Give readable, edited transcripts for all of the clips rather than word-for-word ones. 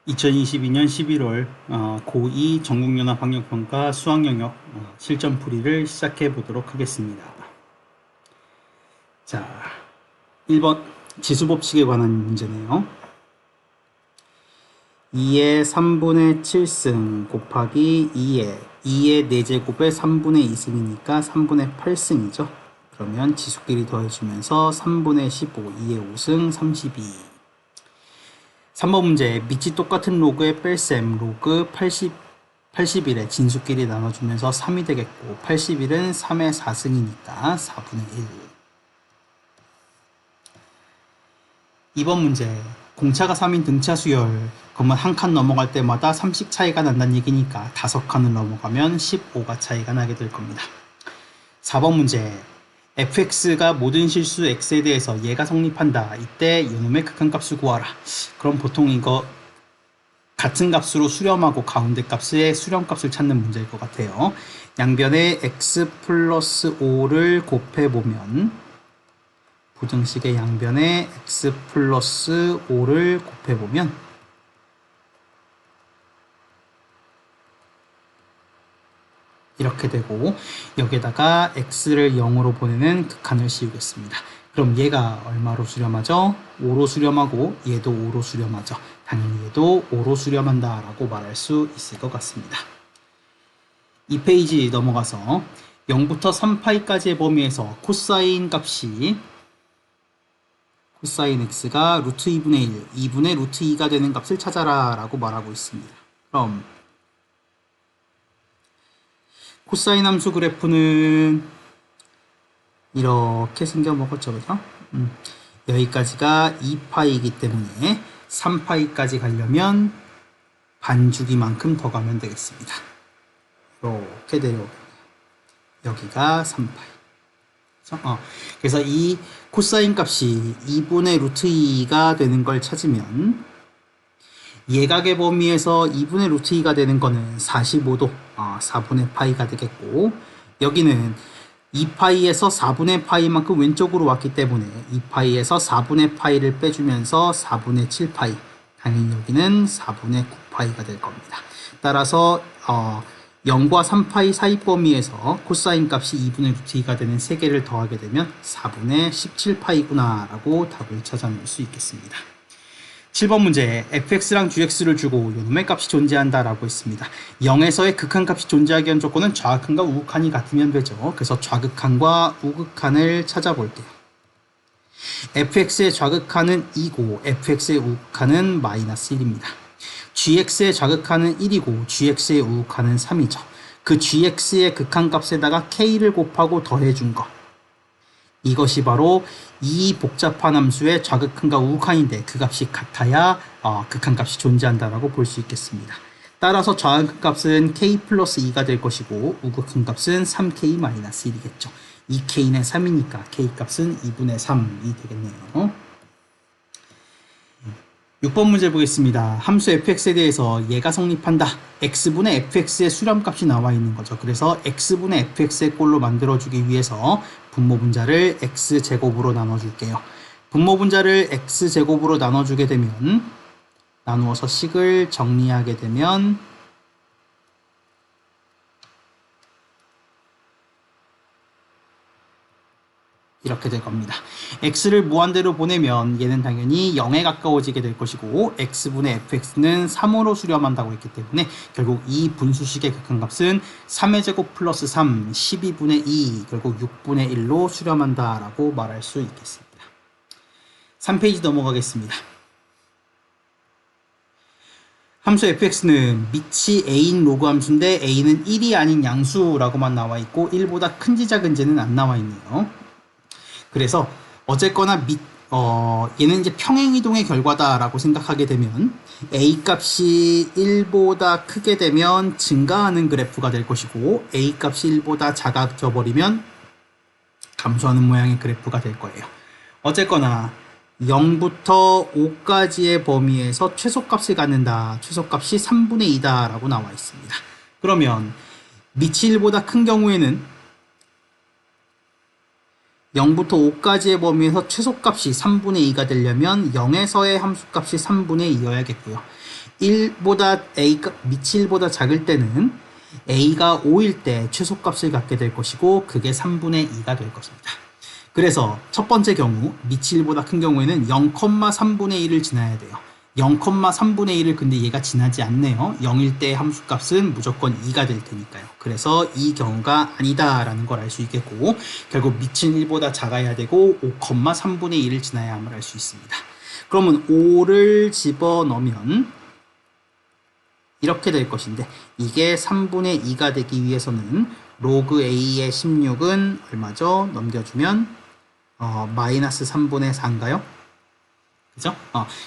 2022년 11월 고2 전국연합학력평가 수학영역 실전풀이를 시작해 보도록 하겠습니다. 자, 1번 지수법칙에 관한 문제네요. 2의 3분의 7승 곱하기 2의 4제곱의 3분의 2승이니까 3분의 8승이죠. 그러면 지수끼리 더해주면서 3분의 15, 2의 5승 32. 3번 문제, 밑이 똑같은 로그의 뺄셈 로그 81의 진수끼리 나눠주면서 3이 되겠고 81은 3의 4승이니까 4분의 1. 2번 문제, 공차가 3인 등차 수열, 그러면 한 칸 넘어갈 때마다 3씩 차이가 난다는 얘기니까 5칸을 넘어가면 15가 차이가 나게 될 겁니다. 4번 문제, fx가 모든 실수 x에 대해서 얘가 성립한다. 이때 이놈의 극한값을 구하라. 그럼 보통 이거 같은 값으로 수렴하고 가운데 값의 수렴값을 찾는 문제일 것 같아요. 양변에 x 플러스 5를 곱해보면 부등식의 양변에 x 플러스 5를 곱해보면 이렇게 되고 여기에다가 x를 0으로 보내는 극한을 씌우겠습니다. 그럼 얘가 얼마로 수렴하죠? 5로 수렴하고 얘도 5로 수렴하죠. 당연히 얘도 5로 수렴한다 라고 말할 수 있을 것 같습니다. 2페이지 넘어가서 0부터 3파이까지의 범위에서 코사인 값이 코사인 x가 루트 2분의 1, 2분의 루트 2가 되는 값을 찾아라 라고 말하고 있습니다. 그럼 코사인 함수 그래프는 이렇게 생겨먹었죠, 그죠? 여기까지가 2파이이기 때문에 3파이까지 가려면 반주기만큼 더 가면 되겠습니다. 이렇게 내려오겠네요. 여기가 3파이. 그래서 이 코사인 값이 2분의 루트 2가 되는 걸 찾으면 예각의 범위에서 2분의 루트 2가 되는 거는 45도, 4분의 파이가 되겠고, 여기는 2파이에서 4분의 파이만큼 왼쪽으로 왔기 때문에 2파이에서 4분의 파이를 빼주면서 4분의 7파이, 당연히 여기는 4분의 9파이가 될 겁니다. 따라서 0과 3파이 사이 범위에서 코사인 값이 2분의 루트 2가 되는 3개를 더하게 되면 4분의 17파이구나 라고 답을 찾아낼 수 있겠습니다. 7번 문제, fx랑 gx를 주고 요놈의 값이 존재한다 라고 했습니다. 0에서의 극한값이 존재하기 위한 조건은 좌극한과 우극한이 같으면 되죠. 그래서 좌극한과 우극한을 찾아볼게요. fx의 좌극한은 2고 fx의 우극한은 마이너스 1입니다. gx의 좌극한은 1이고 gx의 우극한은 3이죠. 그 gx의 극한값에다가 k를 곱하고 더해준 것, 이것이 바로 이 복잡한 함수의 좌극한과 우극한인데 그 값이 같아야 극한값이 존재한다라고 볼 수 있겠습니다. 따라서 좌극한값은 k 플러스 2가 될 것이고 우극한값은 3k 마이너스 1이겠죠. 2k는 3이니까 k값은 2분의 3이 되겠네요. 6번 문제 보겠습니다. 함수 fx에 대해서 얘가 성립한다. x분의 fx의 수렴값이 나와 있는 거죠. 그래서 x분의 fx의 꼴로 만들어주기 위해서 분모분자를 x제곱으로 나눠줄게요. 분모분자를 x제곱으로 나눠주게 되면, 나누어서 식을 정리하게 되면 이렇게 될 겁니다. x를 무한대로 보내면 얘는 당연히 0에 가까워지게 될 것이고 x분의 fx는 3으로 수렴한다고 했기 때문에 결국 이 분수식의 극한값은 3의 제곱 플러스 3, 12분의 2, 결국 6분의 1로 수렴한다 라고 말할 수 있겠습니다. 3페이지 넘어가겠습니다. 함수 fx는 밑이 a인 로그 함수인데 a는 1이 아닌 양수라고만 나와 있고 1보다 큰지 작은지는 안 나와 있네요. 그래서 어쨌거나 얘는 이제 평행이동의 결과다라고 생각하게 되면 a 값이 1보다 크게 되면 증가하는 그래프가 될 것이고 a 값이 1보다 작아져 버리면 감소하는 모양의 그래프가 될 거예요. 어쨌거나 0부터 5까지의 범위에서 최소값을 갖는다. 최소값이 3분의 2다 라고 나와 있습니다. 그러면 밑이 1보다 큰 경우에는 0부터 5까지의 범위에서 최소값이 3분의 2가 되려면 0에서의 함수값이 3분의 2여야겠고요. 1보다 A가 밑이 1보다 작을 때는 A가 5일 때 최소값을 갖게 될 것이고 그게 3분의 2가 될 것입니다. 그래서 첫 번째 경우 밑이 1보다 큰 경우에는 0,3분의 1을 지나야 돼요. 0,3분의 1을 근데 얘가 지나지 않네요. 0일 때 함수값은 무조건 2가 될 테니까요. 그래서 이 경우가 아니다라는 걸 알 수 있겠고 결국 밑이 1보다 작아야 되고 5,3분의 1을 지나야 함을 알 수 있습니다. 그러면 5를 집어넣으면 이렇게 될 것인데 이게 3분의 2가 되기 위해서는 로그 A의 16은 얼마죠? 넘겨주면 마이너스 3분의 4인가요? 그죠?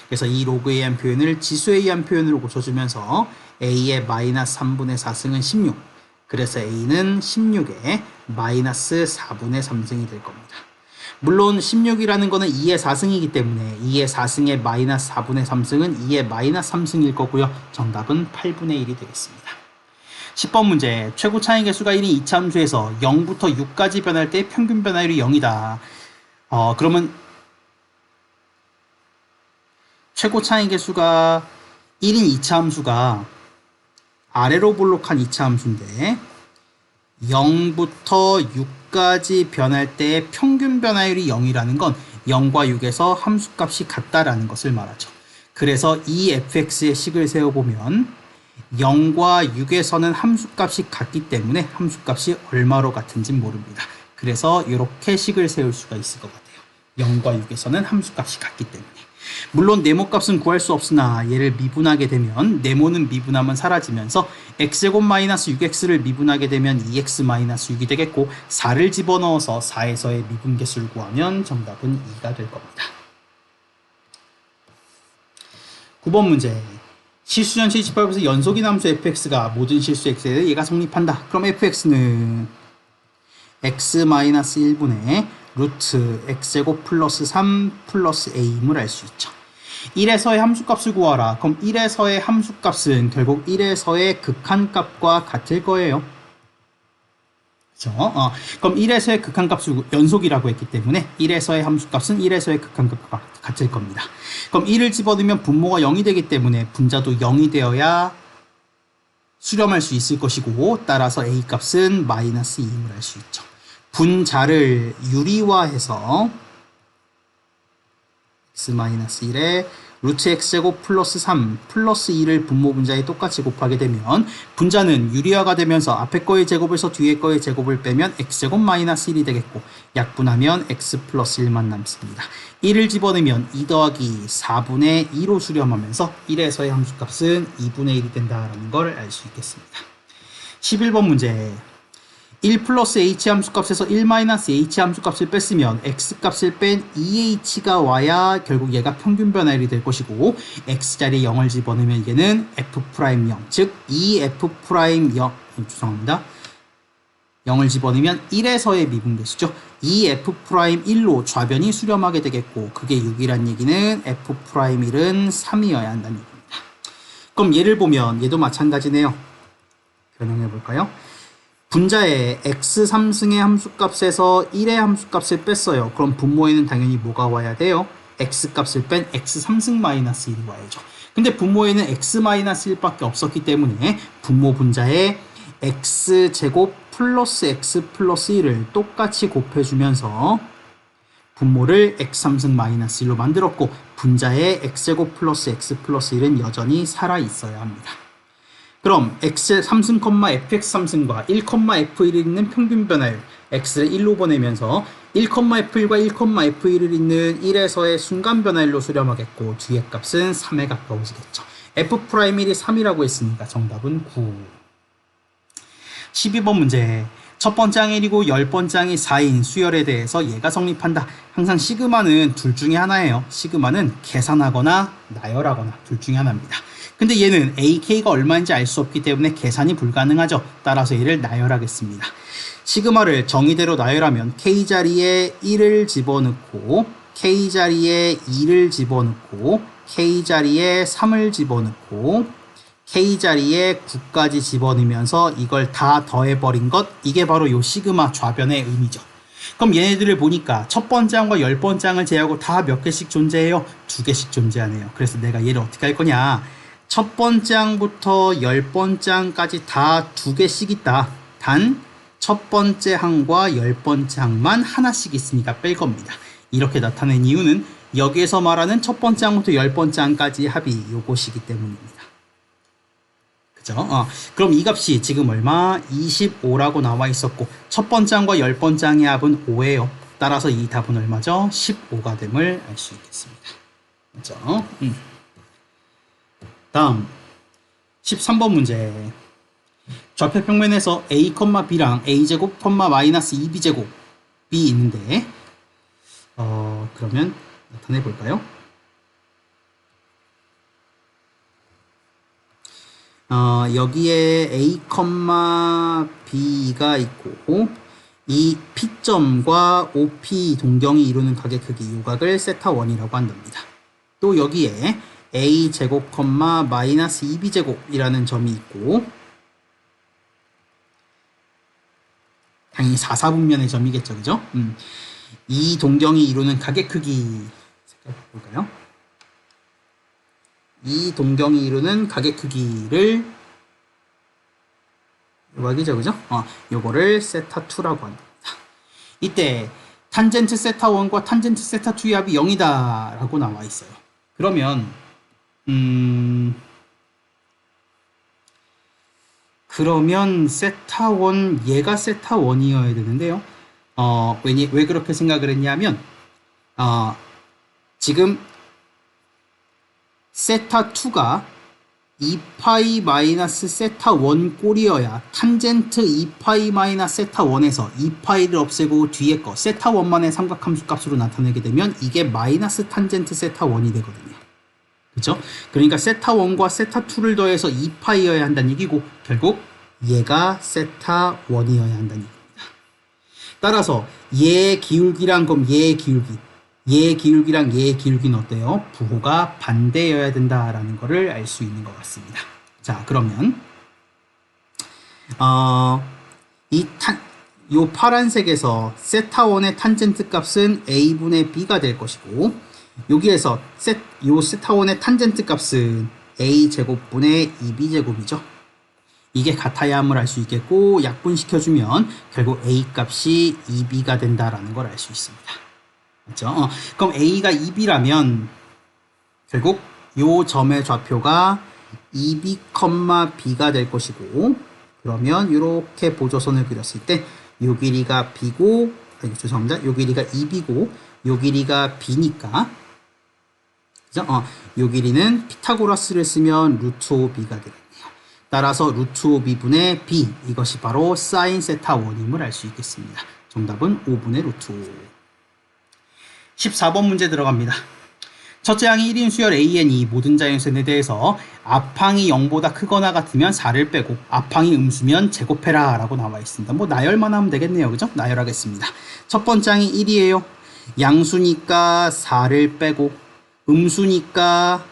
그래서 이 로그 A한 표현을 지수 A한 표현으로 고쳐주면서 A의 마이너스 3분의 4승은 16. 그래서 A는 16의 마이너스 4분의 3승이 될 겁니다. 물론 16이라는 거는 2의 4승이기 때문에 2의 4승의 마이너스 4분의 3승은 2의 마이너스 3승일 거고요. 정답은 8분의 1이 되겠습니다. 10번 문제. 최고 차이 개수가 1인 이차함수에서 0부터 6까지 변할 때 평균 변화율이 0이다. 그러면 최고 차이 개수가 1인 이차함수가 아래로 볼록한 이차함수인데 0부터 6까지 변할 때 평균 변화율이 0이라는 건 0과 6에서 함수값이 같다라는 것을 말하죠. 그래서 이 fx의 식을 세워보면 0과 6에서는 함수값이 같기 때문에 함수값이 얼마로 같은지 모릅니다. 그래서 이렇게 식을 세울 수가 있을 것 같아요. 0과 6에서는 함수값이 같기 때문에. 물론 네모값은 구할 수 없으나 얘를 미분하게 되면 네모는 미분하면 사라지면서 x제곱 마이너스 6x를 미분하게 되면 2x 마이너스 6이 되겠고 4를 집어넣어서 4에서의 미분계수를 구하면 정답은 2가 될 겁니다. 9번 문제. 실수 전체 28에서 연속인 함수 fx가 모든 실수 x에 대해 얘가 성립한다. 그럼 fx는 x-1분의 루트 x제곱 플러스 3 플러스 a임을 알 수 있죠. 1에서의 함수값을 구하라. 그럼 1에서의 함수값은 결국 1에서의 극한값과 같을 거예요. 그렇죠? 그럼 1에서의 극한값을 연속이라고 했기 때문에 1에서의 함수값은 1에서의 극한값과 같을 겁니다. 그럼 1을 집어넣으면 분모가 0이 되기 때문에 분자도 0이 되어야 수렴할 수 있을 것이고 따라서 a값은 마이너스 2임을 알 수 있죠. 분자를 유리화해서 x-1에 루트 x제곱 플러스 3 플러스 2를 분모 분자에 똑같이 곱하게 되면 분자는 유리화가 되면서 앞에 거의 제곱에서 뒤에 거의 제곱을 빼면 x제곱 마이너스 1이 되겠고 약분하면 x 플러스 1만 남습니다. 1을 집어넣으면 2 더하기 4분의 2로 수렴하면서 1에서의 함수값은 2분의 1이 된다는 걸 알 수 있겠습니다. 11번 문제. 1 플러스 h 함수값에서 1 마이너스 h 함수값을 뺐으면 x값을 뺀 2h가 와야 결국 얘가 평균 변화율이 될 것이고 x자리에 0을 집어넣으면 얘는 f'0 즉 2f'0 죄송합니다. 0을 집어넣으면 1에서의 미분계수죠. 2f'1로 좌변이 수렴하게 되겠고 그게 6이란 얘기는 f'1은 3이어야 한다는 얘기입니다. 그럼 얘를 보면 얘도 마찬가지네요. 변형해 볼까요? 분자의 x3승의 함수값에서 1의 함수값을 뺐어요. 그럼 분모에는 당연히 뭐가 와야 돼요? x값을 뺀 x3승 마이너스 1이 와야죠. 근데 분모에는 x-1밖에 없었기 때문에 분모 분자에 x제곱 플러스 x 플러스 1을 똑같이 곱해주면서 분모를 x3승 마이너스 1로 만들었고 분자에 x제곱 플러스 x 플러스 1은 여전히 살아있어야 합니다. 그럼 x3승, fx3승과 1,f1을 잇는 평균 변화율 x를 1로 보내면서 1,f1과 1,f1을 잇는 1에서의 순간 변화율로 수렴하겠고 뒤의 값은 3에 가까워지겠죠. f'1이 3이라고 했으니까 정답은 9. 12번 문제. 첫 번째 항이 1이고 10번째 항이 4인 수열에 대해서 얘가 성립한다. 항상 시그마는 둘 중에 하나예요. 시그마는 계산하거나 나열하거나 둘 중에 하나입니다. 근데 얘는 AK가 얼마인지 알 수 없기 때문에 계산이 불가능하죠. 따라서 얘를 나열하겠습니다. 시그마를 정의대로 나열하면 K자리에 1을 집어넣고 K자리에 2를 집어넣고 K자리에 3을 집어넣고 K자리에 9까지 집어넣으면서 이걸 다 더해버린 것, 이게 바로 요 시그마 좌변의 의미죠. 그럼 얘네들을 보니까 첫 번째 항과 10번째 항을 제외하고 다 몇 개씩 존재해요? 2개씩 존재하네요. 그래서 내가 얘를 어떻게 할 거냐? 첫 번째 항부터 10번째 항까지 다 2개씩 있다. 단 첫 번째 항과 10번째 항만 하나씩 있으니까 뺄 겁니다. 이렇게 나타낸 이유는 여기에서 말하는 첫 번째 항부터 10번째 항까지 합이 요것이기 때문입니다. 그죠? 그럼 이 값이 지금 얼마? 25라고 나와 있었고 첫 번째 항과 10번째 항의 합은 5예요. 따라서 이 답은 얼마죠? 15가 됨을 알 수 있겠습니다. 그죠? 다음 13번 문제. 좌표 평면에서 a, b랑 a제곱, 마이너스 2b제곱이 있는데 그러면 나타내 볼까요? 여기에 a, b가 있고 이 P점과 OP 동경이 이루는 각의 크기 요각을 세타1이라고 한답니다. 또 여기에 a제곱, 마이너스 2b제곱이라는 점이 있고 당연히 4, 4분면의 점이겠죠. 그죠? 이 동경이 이루는 각의 크기 색깔 볼까요? 이 동경이 이루는 각의 크기를 요각이죠. 그죠? 요거를 세타2라고 합니다. 이때 탄젠트 세타1과 탄젠트 세타2의 합이 0이다 라고 나와 있어요. 그러면 세타1 얘가 세타1이어야 되는데요. 왜 그렇게 생각을 했냐면 지금 세타2가 2파이 마이너스 세타1 꼴이어야 탄젠트 2파이 마이너스 세타1에서 2파이를 없애고 뒤에 거 세타1만의 삼각함수 값으로 나타내게 되면 이게 마이너스 탄젠트 세타1이 되거든요. 그렇죠? 그러니까 세타1과 세타2를 더해서 2파이여야 한다는 얘기고 결국 얘가 세타1이어야 한다는 얘기입니다. 따라서 얘의 기울기랑 그럼 얘의 기울기랑 얘의 기울기는 어때요? 부호가 반대여야 된다라는 것을 알 수 있는 것 같습니다. 자, 그러면 요 파란색에서 세타1의 탄젠트 값은 a분의 b가 될 것이고 여기에서 요 세타1의 탄젠트 값은 a제곱분의 2b제곱이죠. 이게 같아야 함을 알 수 있겠고 약분시켜주면 결국 a 값이 2b가 된다라는 걸 알 수 있습니다. 그렇죠? 그럼 a가 2b라면 결국 요 점의 좌표가 2b, b가 될 것이고 그러면 이렇게 보조선을 그렸을 때 요 길이가 b고 죄송합니다. 요 길이가 2b고 요 길이가 b니까 그죠? 요 길이는 피타고라스를 쓰면 루트 5b가 되겠네요. 따라서 루트 5b분의 b 이것이 바로 사인 세타1임을 알 수 있겠습니다. 정답은 5분의 루트 5. 14번 문제 들어갑니다. 첫째 항이 1인 수열 AN이 모든 자연수에 대해서 앞항이 0보다 크거나 같으면 4를 빼고 앞항이 음수면 제곱해라 라고 나와 있습니다. 뭐 나열만 하면 되겠네요. 그죠? 나열하겠습니다. 첫 번째 항이 1이에요. 양수니까 4를 빼고 음수니까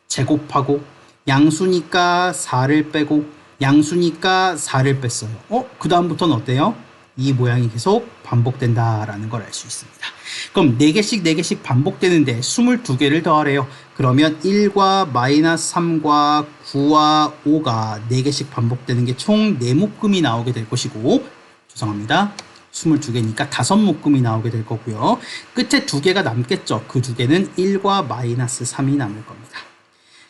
제곱하고 양수니까 4를 빼고 양수니까 4를 뺐어요. 그 다음부터는 어때요? 이 모양이 계속 반복된다라는 걸 알 수 있습니다. 그럼 4개씩 반복되는데 22개를 더하래요. 그러면 1과 마이너스 3과 9와 5가 4개씩 반복되는 게 총 4묶음이 나오게 될 것이고 죄송합니다. 22개니까 5묶음이 나오게 될 거고요. 끝에 2개가 남겠죠. 그 2개는 1과 마이너스 3이 남을 겁니다.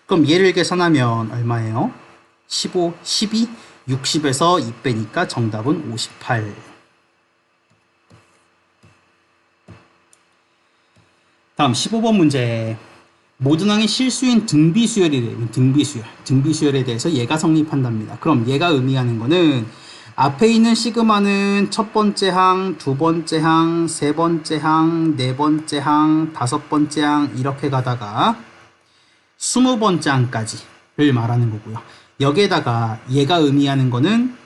그럼 얘를 계산하면 얼마예요? 15, 12, 60에서 2 빼니까 정답은 58. 다음 15번 문제. 모든 항의 실수인 등비수열이 되면 등비수열에 대해서 얘가 성립한답니다. 그럼 얘가 의미하는 거는 앞에 있는 시그마는 첫 번째 항, 두 번째 항, 세 번째 항, 네 번째 항, 다섯 번째 항 이렇게 가다가 20번째 항까지를 말하는 거고요. 여기에다가 얘가 의미하는 거는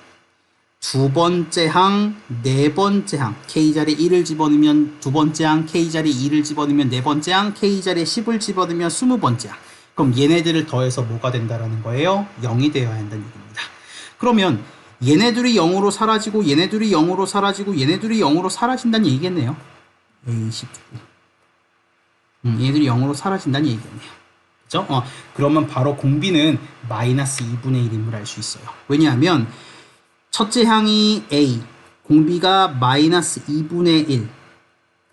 두 번째 항, 네 번째 항, K자리에 1을 집어넣으면 두 번째 항, K자리에 2를 집어넣으면 네 번째 항, K자리에 10을 집어넣으면 20번째 항. 그럼 얘네들을 더해서 뭐가 된다라는 거예요? 0이 되어야 한다는 얘기입니다. 그러면 얘네들이 0으로 사라지고 얘네들이 0으로 사라지고 얘네들이 0으로 사라진다는 얘기겠네요. 얘네들이 0으로 사라진다는 얘기겠네요. 그죠? 그러면 바로 공비는 마이너스 2분의 1임을 알 수 있어요. 왜냐하면 첫째 항이 A, 공비가 마이너스 2분의 1.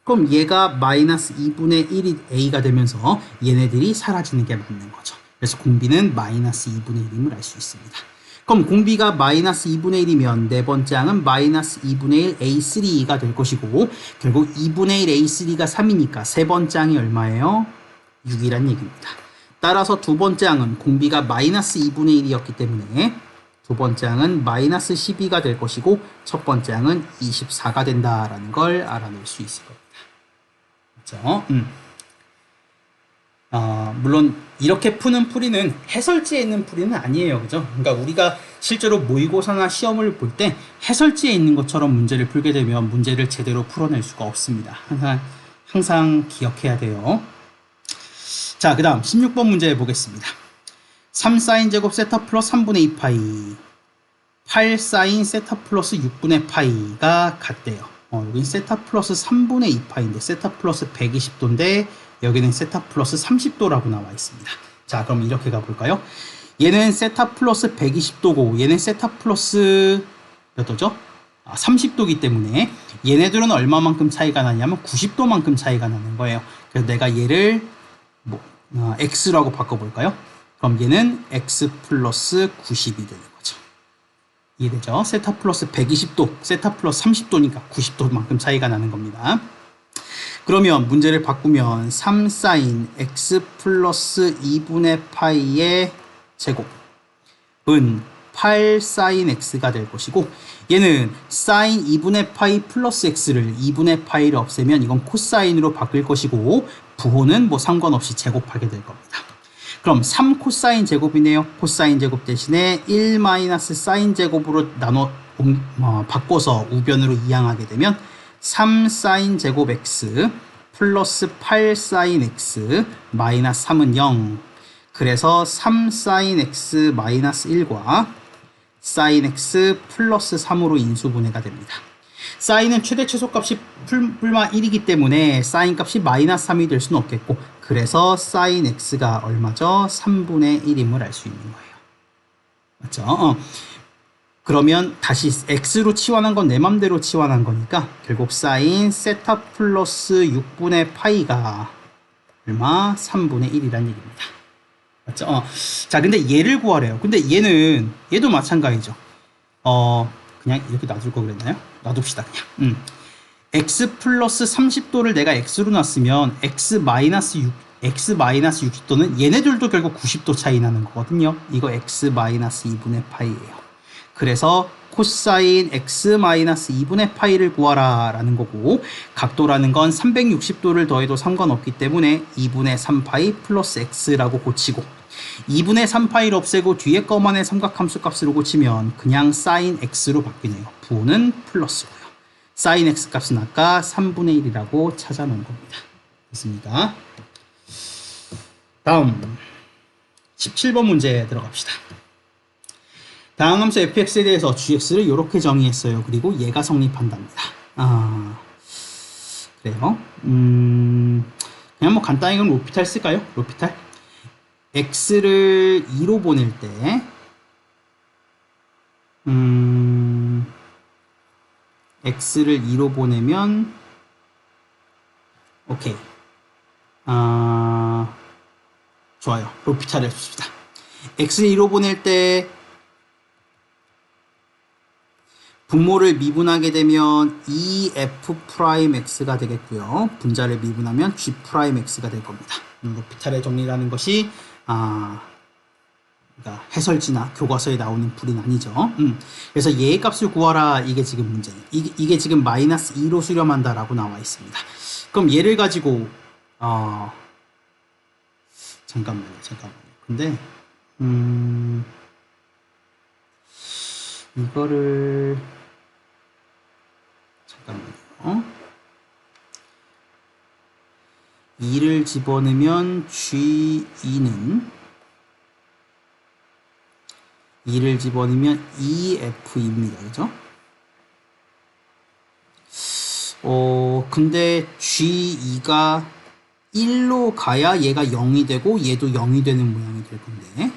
그럼 얘가 마이너스 2분의 1이 A가 되면서 얘네들이 사라지는 게 맞는 거죠. 그래서 공비는 마이너스 2분의 1임을 알 수 있습니다. 그럼 공비가 마이너스 2분의 1이면 네 번째 항은 마이너스 2분의 1 A3가 될 것이고 결국 2분의 1 A3가 3이니까 세 번째 항이 얼마예요? 6이란 얘기입니다. 따라서 두 번째 항은 공비가 마이너스 2분의 1이었기 때문에 두 번째 항은 마이너스 12가 될 것이고 첫 번째 항은 24가 된다라는 걸 알아낼 수 있을 겁니다. 그렇죠? 물론 이렇게 푸는 풀이는 해설지에 있는 풀이는 아니에요. 그죠? 그러니까 우리가 실제로 모의고사나 시험을 볼 때 해설지에 있는 것처럼 문제를 풀게 되면 문제를 제대로 풀어낼 수가 없습니다. 항상 기억해야 돼요. 자, 그 다음 16번 문제 보겠습니다. 3사인 제곱 세타 플러스 3분의 2파이 8사인 세타 플러스 6분의 파이가 같대요. 여긴 세타 플러스 3분의 2파인데 세타 플러스 120도인데 여기는 세타 플러스 30도라고 나와 있습니다. 자, 그럼 이렇게 가볼까요? 얘는 세타 플러스 120도고 얘는 세타 플러스 몇 도죠? 30도기 때문에 얘네들은 얼마만큼 차이가 나냐면 90도만큼 차이가 나는 거예요. 그래서 내가 얘를 x라고 바꿔볼까요? 그럼 얘는 x 플러스 90이 되는 거죠. 이해되죠? 세타 플러스 120도, 세타 플러스 30도니까 90도만큼 차이가 나는 겁니다. 그러면 문제를 바꾸면 3사인 x 플러스 2분의 파이의 제곱은 8사인 x가 될 것이고 얘는 사인 2분의 파이 플러스 x를 2분의 파이를 없애면 이건 코사인으로 바뀔 것이고 부호는 뭐 상관없이 제곱하게 될 겁니다. 그럼 3 코사인 제곱이네요. 코사인 제곱 대신에 1 마이너스 사인 제곱으로 바꿔서 우변으로 이항하게 되면 3 사인 제곱 x 플러스 8 사인 x 마이너스 3은 0. 그래서 3 사인 x 마이너스 1과 사인 x 플러스 3으로 인수분해가 됩니다. 사인은 최대 최소값이 풀마 1이기 때문에 사인 값이 마이너스 3이 될 수는 없겠고 그래서 사인 x가 얼마죠? 3분의 1임을 알 수 있는 거예요. 맞죠? 그러면 다시 x로 치환한 건 내 맘대로 치환한 거니까 결국 사인 세타 플러스 6분의 파이가 얼마? 3분의 1이란 얘기입니다. 맞죠? 자, 근데 얘를 구하래요. 근데 얘도 마찬가지죠. 그냥 이렇게 놔둘 거 그랬나요? 놔둡시다, 그냥. x 플러스 30도를 내가 x로 놨으면 x 마이너스 60도는 얘네들도 결국 90도 차이 나는 거거든요. 이거 x 마이너스 2분의 파이예요. 그래서 코사인 x 마이너스 2분의 파이를 구하라 라는 거고 각도라는 건 360도를 더해도 상관없기 때문에 2분의 3파이 플러스 x라고 고치고 2분의 3파이를 없애고 뒤에 거만의 삼각함수 값으로 고치면 그냥 사인 x로 바뀌네요. 부호는 플러스고요. 사인 x 값은 아까 3분의 1이라고 찾아놓은 겁니다. 됐습니까? 다음 17번 문제 들어갑시다. 다음 함수 fx에 대해서 gx를 이렇게 정의했어요. 그리고 얘가 성립한답니다. 그래요. 그냥 뭐 간단히 그럼 로피탈 쓸까요? 로피탈. x를 2로 보낼 때 x를 2로 보내면 오케이. 좋아요. 로피탈을 해줍시다. x를 2로 보낼 때 분모를 미분하게 되면 EF'X가 되겠고요. 분자를 미분하면 G'X가 될 겁니다. 로피탈의 정리라는 것이 그러니까 해설지나 교과서에 나오는 풀이는 아니죠. 그래서 얘의 값을 구하라. 이게 지금 문제예요. 이게 지금 마이너스 2로 수렴한다라고 나와 있습니다. 그럼 얘를 가지고 잠깐만요. 근데 이거를 잠깐만요. 2를 집어넣으면 G2는 2를 집어넣으면 EF입니다. 그죠? 근데 G2가 1로 가야 얘가 0이 되고 얘도 0이 되는 모양이 될 건데,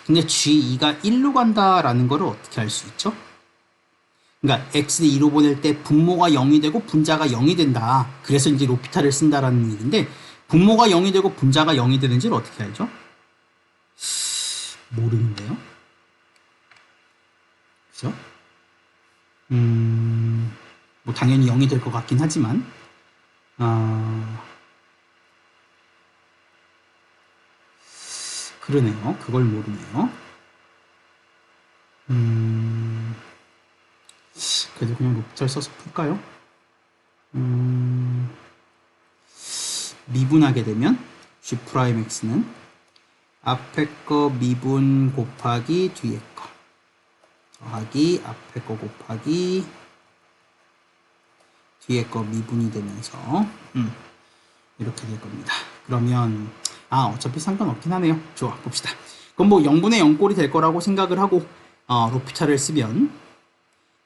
근데 G2가 1로 간다라는 거를 어떻게 알 수 있죠? 그러니까 x를 2로 보낼 때 분모가 0이 되고 분자가 0이 된다. 그래서 이제 로피탈을 쓴다라는 얘기인데, 분모가 0이 되고 분자가 0이 되는지를 어떻게 알죠? 모르는데요. 그죠? 뭐 당연히 0이 될 것 같긴 하지만, 그러네요. 그걸 모르네요. 그래도 그냥 로피탈 써서 풀까요? 미분하게 되면 G'X는 앞에 거 미분 곱하기 뒤에 거 더하기 앞에 거 곱하기 뒤에 거 미분이 되면서 이렇게 될 겁니다. 그러면 어차피 상관없긴 하네요. 좋아, 봅시다. 그럼 뭐 0분의 0꼴이 될 거라고 생각을 하고 로피탈을 쓰면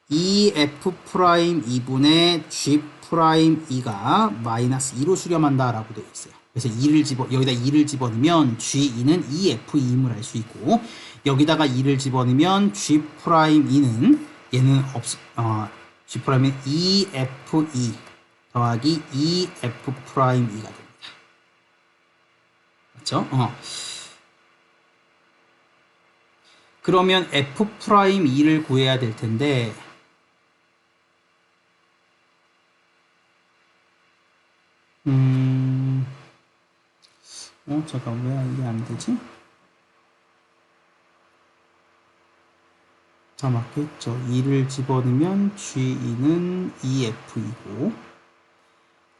2f'2분의 G'2가 마이너스 2로 수렴한다 라고 되어 있어요. 그래서 2를 여기다 2를 집어넣으면 G2는 2F2임을 알 수 있고, 여기다가 2를 집어넣으면 G'2는 얘는 G'은 2F2 더하기 2F'E가 됩니다. 맞죠? 그러면 F'E를 구해야 될 텐데, 잠깐, 왜 이게 안 되지? 다 맞겠죠. 2를 집어넣으면 G2는 2F이고,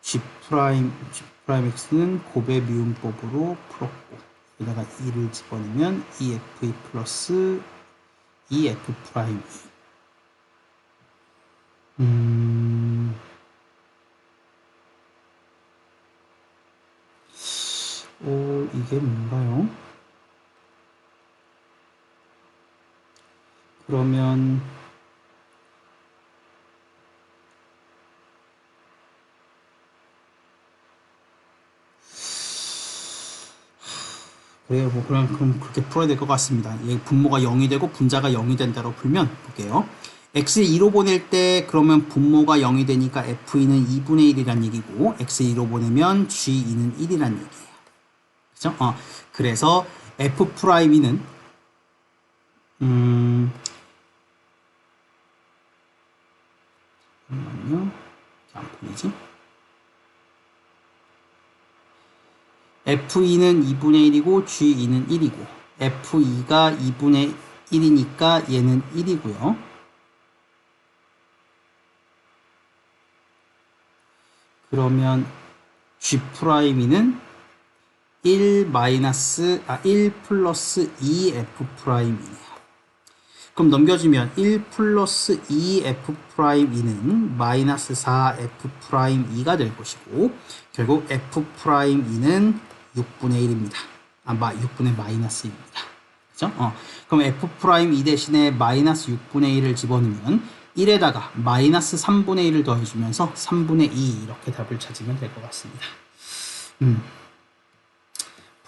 G'X는 곱의 미분법으로 풀었고, 여기다가 2를 집어넣으면 2F2 플러스 2F'E. 이게 뭔가요? 그러면 그래요. 뭐 그럼 그렇게 풀어야 될 것 같습니다. 얘 분모가 0이 되고 분자가 0이 된다고 풀면 볼게요. x를 2로 보낼 때 그러면 분모가 0이 되니까 f2는 2분의 1이란 얘기고, x를 2로 보내면 g2는 1이란 얘기예요. 그죠? 그래서 f'E는 잠깐만요. 안 보이지? F2는 2분의 1이고 G2는 1이고, F2가 2분의 1이니까 얘는 1이고요. 그러면 G'E는 1 플러스 2F'E네요. 그럼 넘겨주면 1 플러스 2F'E는 마이너스 4F'E가 될 것이고, 결국 F'E는 6분의 1입니다. 6분의 마이너스 1입니다. 그죠? 그럼 F'E 대신에 마이너스 6분의 1을 집어넣으면 1에다가 마이너스 3분의 1을 더해주면서 3분의 2 이렇게 답을 찾으면 될 것 같습니다.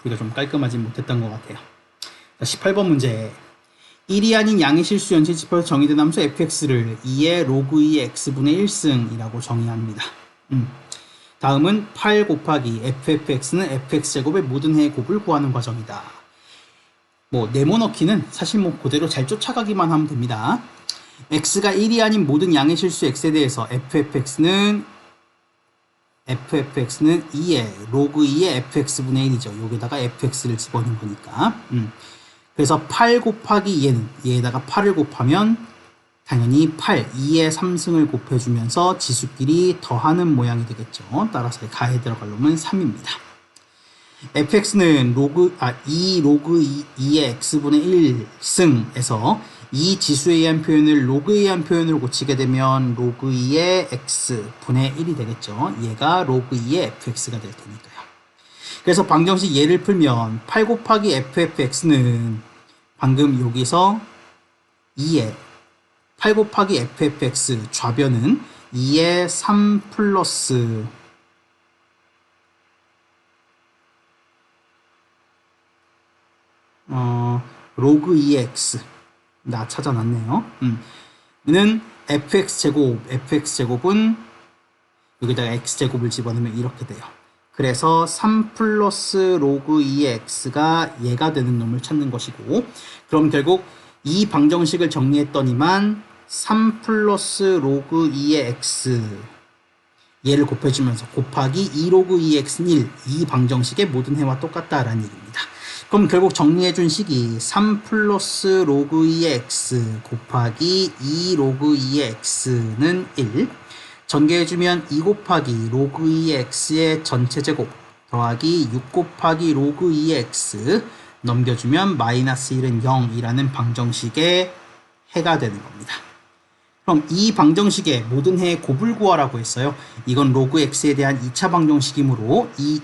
우리가 좀 깔끔하진 못했던 것 같아요. 자, 18번 문제. 1이 아닌 양의 실수 연체집합에서 정의된 함수 fx를 2의 로그 2의 x분의 1승이라고 정의합니다. 다음은 8 곱하기 ffx는 fx제곱의 모든 해의 곱을 구하는 과정이다. 뭐 네모넣기는 사실 뭐 그대로 잘 쫓아가기만 하면 됩니다. x가 1이 아닌 모든 양의 실수 x에 대해서 ffx는 2의 로그 2의 fx분의 1이죠. 여기다가 fx를 집어넣은 거니까. 그래서 8 곱하기 얘에다가 8을 곱하면 당연히 8, 2의 3승을 곱해주면서 지수끼리 더하는 모양이 되겠죠. 따라서 가에 들어갈 놈은 3입니다. fx는 2 로그 2의 x분의 1승에서 이 지수에 의한 표현을 로그에 의한 표현으로 고치게 되면 로그 2의 x분의 1이 되겠죠. 얘가 로그 2의 fx가 될 테니까요. 그래서 방정식 예를 풀면 8 곱하기 ffx는 방금 여기서 2의 8 곱하기 ffx 좌변은 2의 3 플러스 로그 2x 나 찾아놨네요. 는 fx제곱은 여기다가 x제곱을 집어넣으면 이렇게 돼요. 그래서 3 플러스 로그 2x가 얘가 되는 놈을 찾는 것이고, 그럼 결국 이 방정식을 정리했더니만 3 플러스 로그 2의 x 얘를 곱해주면서 곱하기 2 로그 2x는 1, 이 방정식의 모든 해와 똑같다라는 얘기입니다. 그럼 결국 정리해준 식이 3 플러스 로그 2의 x 곱하기 2 로그 2의 x는 1, 전개해주면 2 곱하기 로그 2의 x의 전체 제곱 더하기 6 곱하기 로그 2의 x 넘겨주면 마이너스 1은 0이라는 방정식의 해가 되는 겁니다. 그럼 이 방정식의 모든 해의 곱을 구하라고 했어요. 이건 로그 x에 대한 2차 방정식이므로 이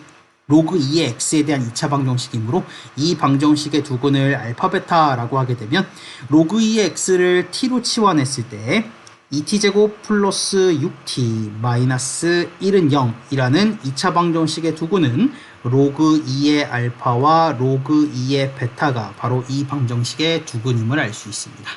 로그 2의 x에 대한 2차 방정식이므로 이 방정식의 두근을 알파 베타라고 하게 되면 로그 2의 x를 t로 치환했을 때 2t제곱 플러스 6t 마이너스 1은 0이라는 2차 방정식의 두근은 로그 2의 알파와 로그 2의 베타가 바로 이 방정식의 두근임을 알 수 있습니다.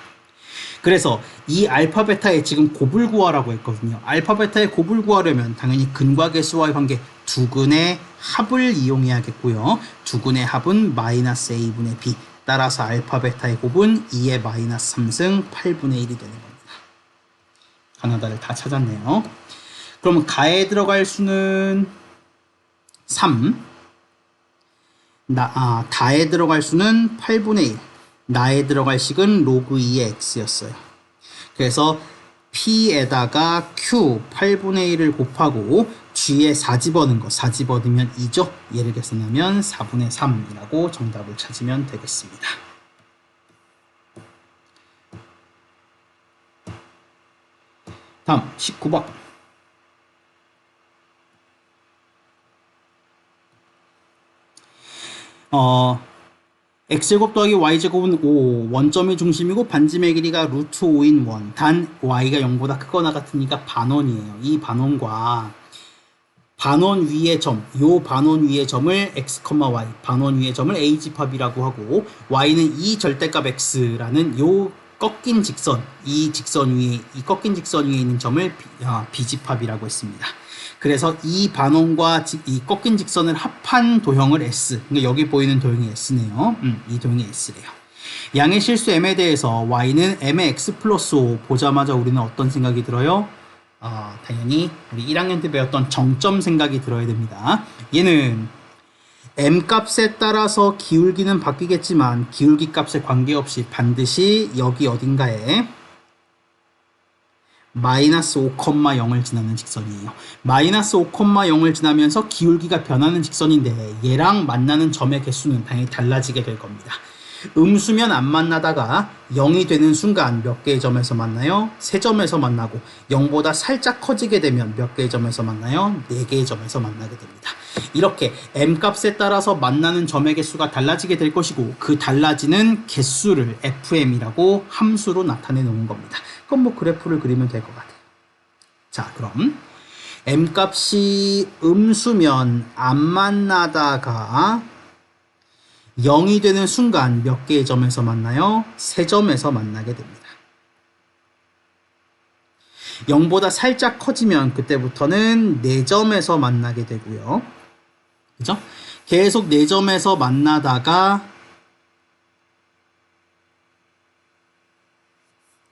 그래서 이 알파 베타의 지금 곱을 구하라고 했거든요. 알파 베타의 곱을 구하려면 당연히 근과 개수와의 관계 두근의 합을 이용해야겠고요. 두근의 합은 마이너스 a분의 b, 따라서 알파 베타의 곱은 2의 마이너스 3승 8분의 1이 되는 겁니다. 가나다를 다 찾았네요. 그러면 가에 들어갈 수는 3, 다에 들어갈 수는 8분의 1, 나에 들어갈 식은 로그 2의 x였어요. 그래서 p에다가 q 8분의 1을 곱하고 g에 4 집어넣은 거, 4 집어넣으면 2죠. 얘를 계산하면 4분의 3이라고 정답을 찾으면 되겠습니다. 다음 19번. x제곱 더하기 y제곱은 5, 원점이 중심이고 반지의 길이가 루트 5인 원, 단 y가 0보다 크거나 같으니까 반원이에요. 이 반원과 반원 위의 점, 요 반원 위의 점을 x, y, 반원 위의 점을 a집합이라고 하고, y는 이 절대값 x라는 요 꺾인 직선, 이 꺾인 직선 위에 있는 점을 b집합이라고 했습니다. 그래서 이 반원과 이 꺾인 직선을 합한 도형을 S, 그러니까 여기 보이는 도형이 S네요. 이 도형이 S래요. 양의 실수 m에 대해서 y는 m의 x 플러스 5 보자마자 우리는 어떤 생각이 들어요? 당연히 우리 1학년 때 배웠던 정점 생각이 들어야 됩니다. 얘는 m 값에 따라서 기울기는 바뀌겠지만 기울기 값에 관계없이 반드시 여기 어딘가에 마이너스 5,0을 지나는 직선이에요. 마이너스 5,0을 지나면서 기울기가 변하는 직선인데 얘랑 만나는 점의 개수는 당연히 달라지게 될 겁니다. 음수면 안 만나다가 0이 되는 순간 몇 개의 점에서 만나요? 3점에서 만나고 0보다 살짝 커지게 되면 몇 개의 점에서 만나요? 4개의 점에서 만나게 됩니다. 이렇게 m값에 따라서 만나는 점의 개수가 달라지게 될 것이고 그 달라지는 개수를 fm이라고 함수로 나타내 놓은 겁니다. 그럼 뭐 그래프를 그리면 될 것 같아요. 자, 그럼 m값이 음수면 안 만나다가 0이 되는 순간 몇 개의 점에서 만나요? 3점에서 만나게 됩니다. 0보다 살짝 커지면 그때부터는 4점에서 만나게 되고요. 그죠? 계속 4점에서 만나다가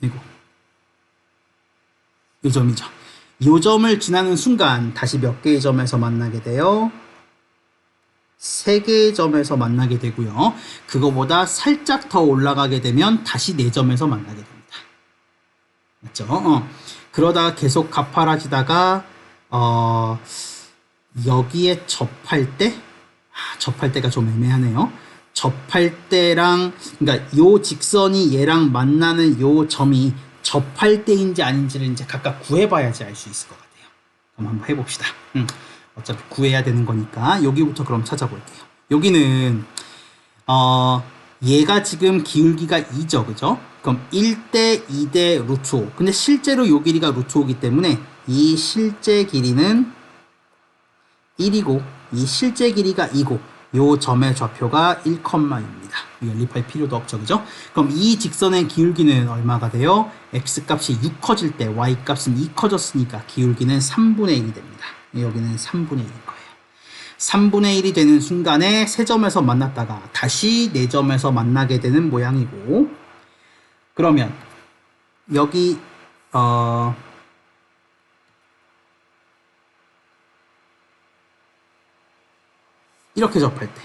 이거 이 점이죠. 이 점을 지나는 순간 다시 몇 개의 점에서 만나게 돼요? 3개의 점에서 만나게 되고요. 그거보다 살짝 더 올라가게 되면 다시 4점에서 만나게 됩니다. 맞죠? 그러다가 계속 가파라지다가 여기에 접할 때가 좀 애매하네요. 접할 때랑, 그러니까 요 직선이 얘랑 만나는 요 점이 접할 때인지 아닌지를 이제 각각 구해봐야지 알 수 있을 것 같아요. 그럼 한번 해봅시다. 어차피 구해야 되는 거니까 여기부터 그럼 찾아볼게요. 여기는 얘가 지금 기울기가 2죠, 그죠? 그럼 1대 2대 루트 5. 근데 실제로 요 길이가 루트 5이기 때문에 이 실제 길이는 1이고 이 실제 길이가 2고 요 점의 좌표가 1,6입니다. 연립할 필요도 없죠, 그죠? 그럼 이 직선의 기울기는 얼마가 돼요? x값이 6 커질 때 y값은 2 커졌으니까 기울기는 3분의 1이 됩니다. 여기는 3분의 1일 거예요. 3분의 1이 되는 순간에 세 점에서 만났다가 다시 네 점에서 만나게 되는 모양이고, 그러면 여기 이렇게 접할 때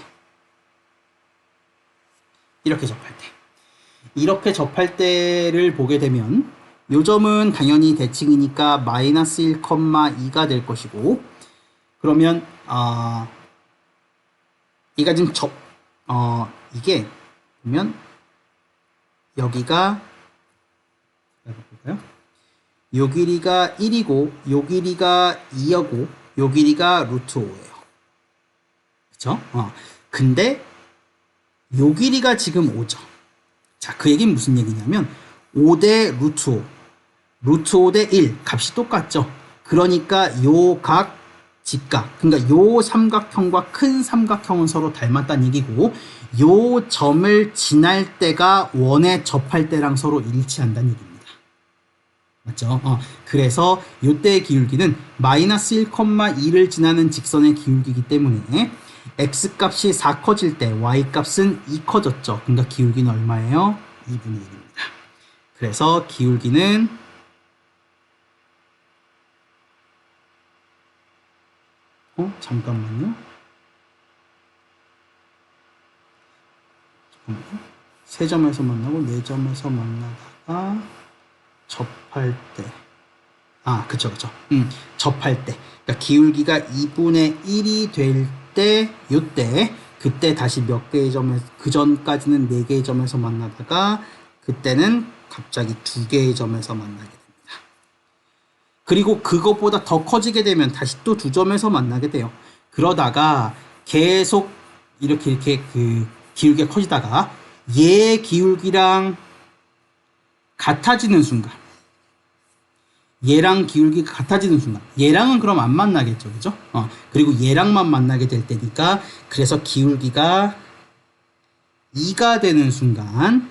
이렇게 접할 때를 보게 되면 요 점은 당연히 대칭이니까 마이너스 1,2가 될 것이고, 그러면 얘가 지금 이게 보면 여기가 볼까요? 요 길이가 1이고 요 길이가 2여고 요 길이가 루트 5예요. 그쵸? 근데 요 길이가 지금 5죠. 자, 그 얘기는 무슨 얘기냐면 5 대 루트 5, 루트 5 대 1 값이 똑같죠. 그러니까 요 각 직각, 그러니까 요 삼각형과 큰 삼각형은 서로 닮았다는 얘기고, 요 점을 지날 때가 원에 접할 때랑 서로 일치한다는 얘기입니다. 맞죠? 그래서 요때의 기울기는 마이너스 1,2를 지나는 직선의 기울기이기 때문에 x값이 4 커질 때 y값은 2 커졌죠. 그러니까 기울기는 얼마예요? 2분의 1입니다. 그래서 기울기는 잠깐만요. 세 점에서 만나고 네 점에서 만나다가 접할 때, 그쵸. 접할 때, 그러니까 기울기가 2분의 1이 될 때, 요때, 그때 다시 몇 개의 점에서, 그 전까지는 4개의 점에서 만나다가, 그때는 갑자기 2개의 점에서 만나게 됩니다. 그리고 그것보다 더 커지게 되면 다시 또 2점에서 만나게 돼요. 그러다가 계속 이렇게 그 기울기가 커지다가 얘 기울기랑 같아지는 순간, 얘랑 기울기가 같아지는 순간, 얘랑은 그럼 안 만나겠죠, 그죠? 그리고 얘랑만 만나게 될 때니까, 그래서 기울기가 2가 되는 순간,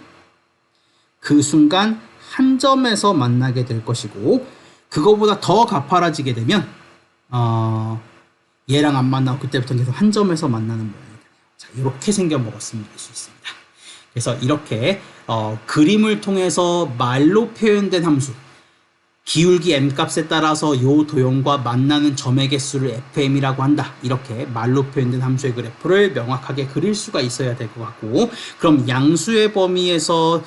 그 순간 한 점에서 만나게 될 것이고, 그거보다 더 가파라지게 되면 얘랑 안 만나고 그때부터 계속 한 점에서 만나는 모양이 돼요. 자, 이렇게 생겨 먹었으면 될 수 있습니다. 그래서 이렇게 그림을 통해서 말로 표현된 함수, 기울기 m값에 따라서 요 도형과 만나는 점의 개수를 fm이라고 한다. 이렇게 말로 표현된 함수의 그래프를 명확하게 그릴 수가 있어야 될 것 같고, 그럼 양수의 범위에서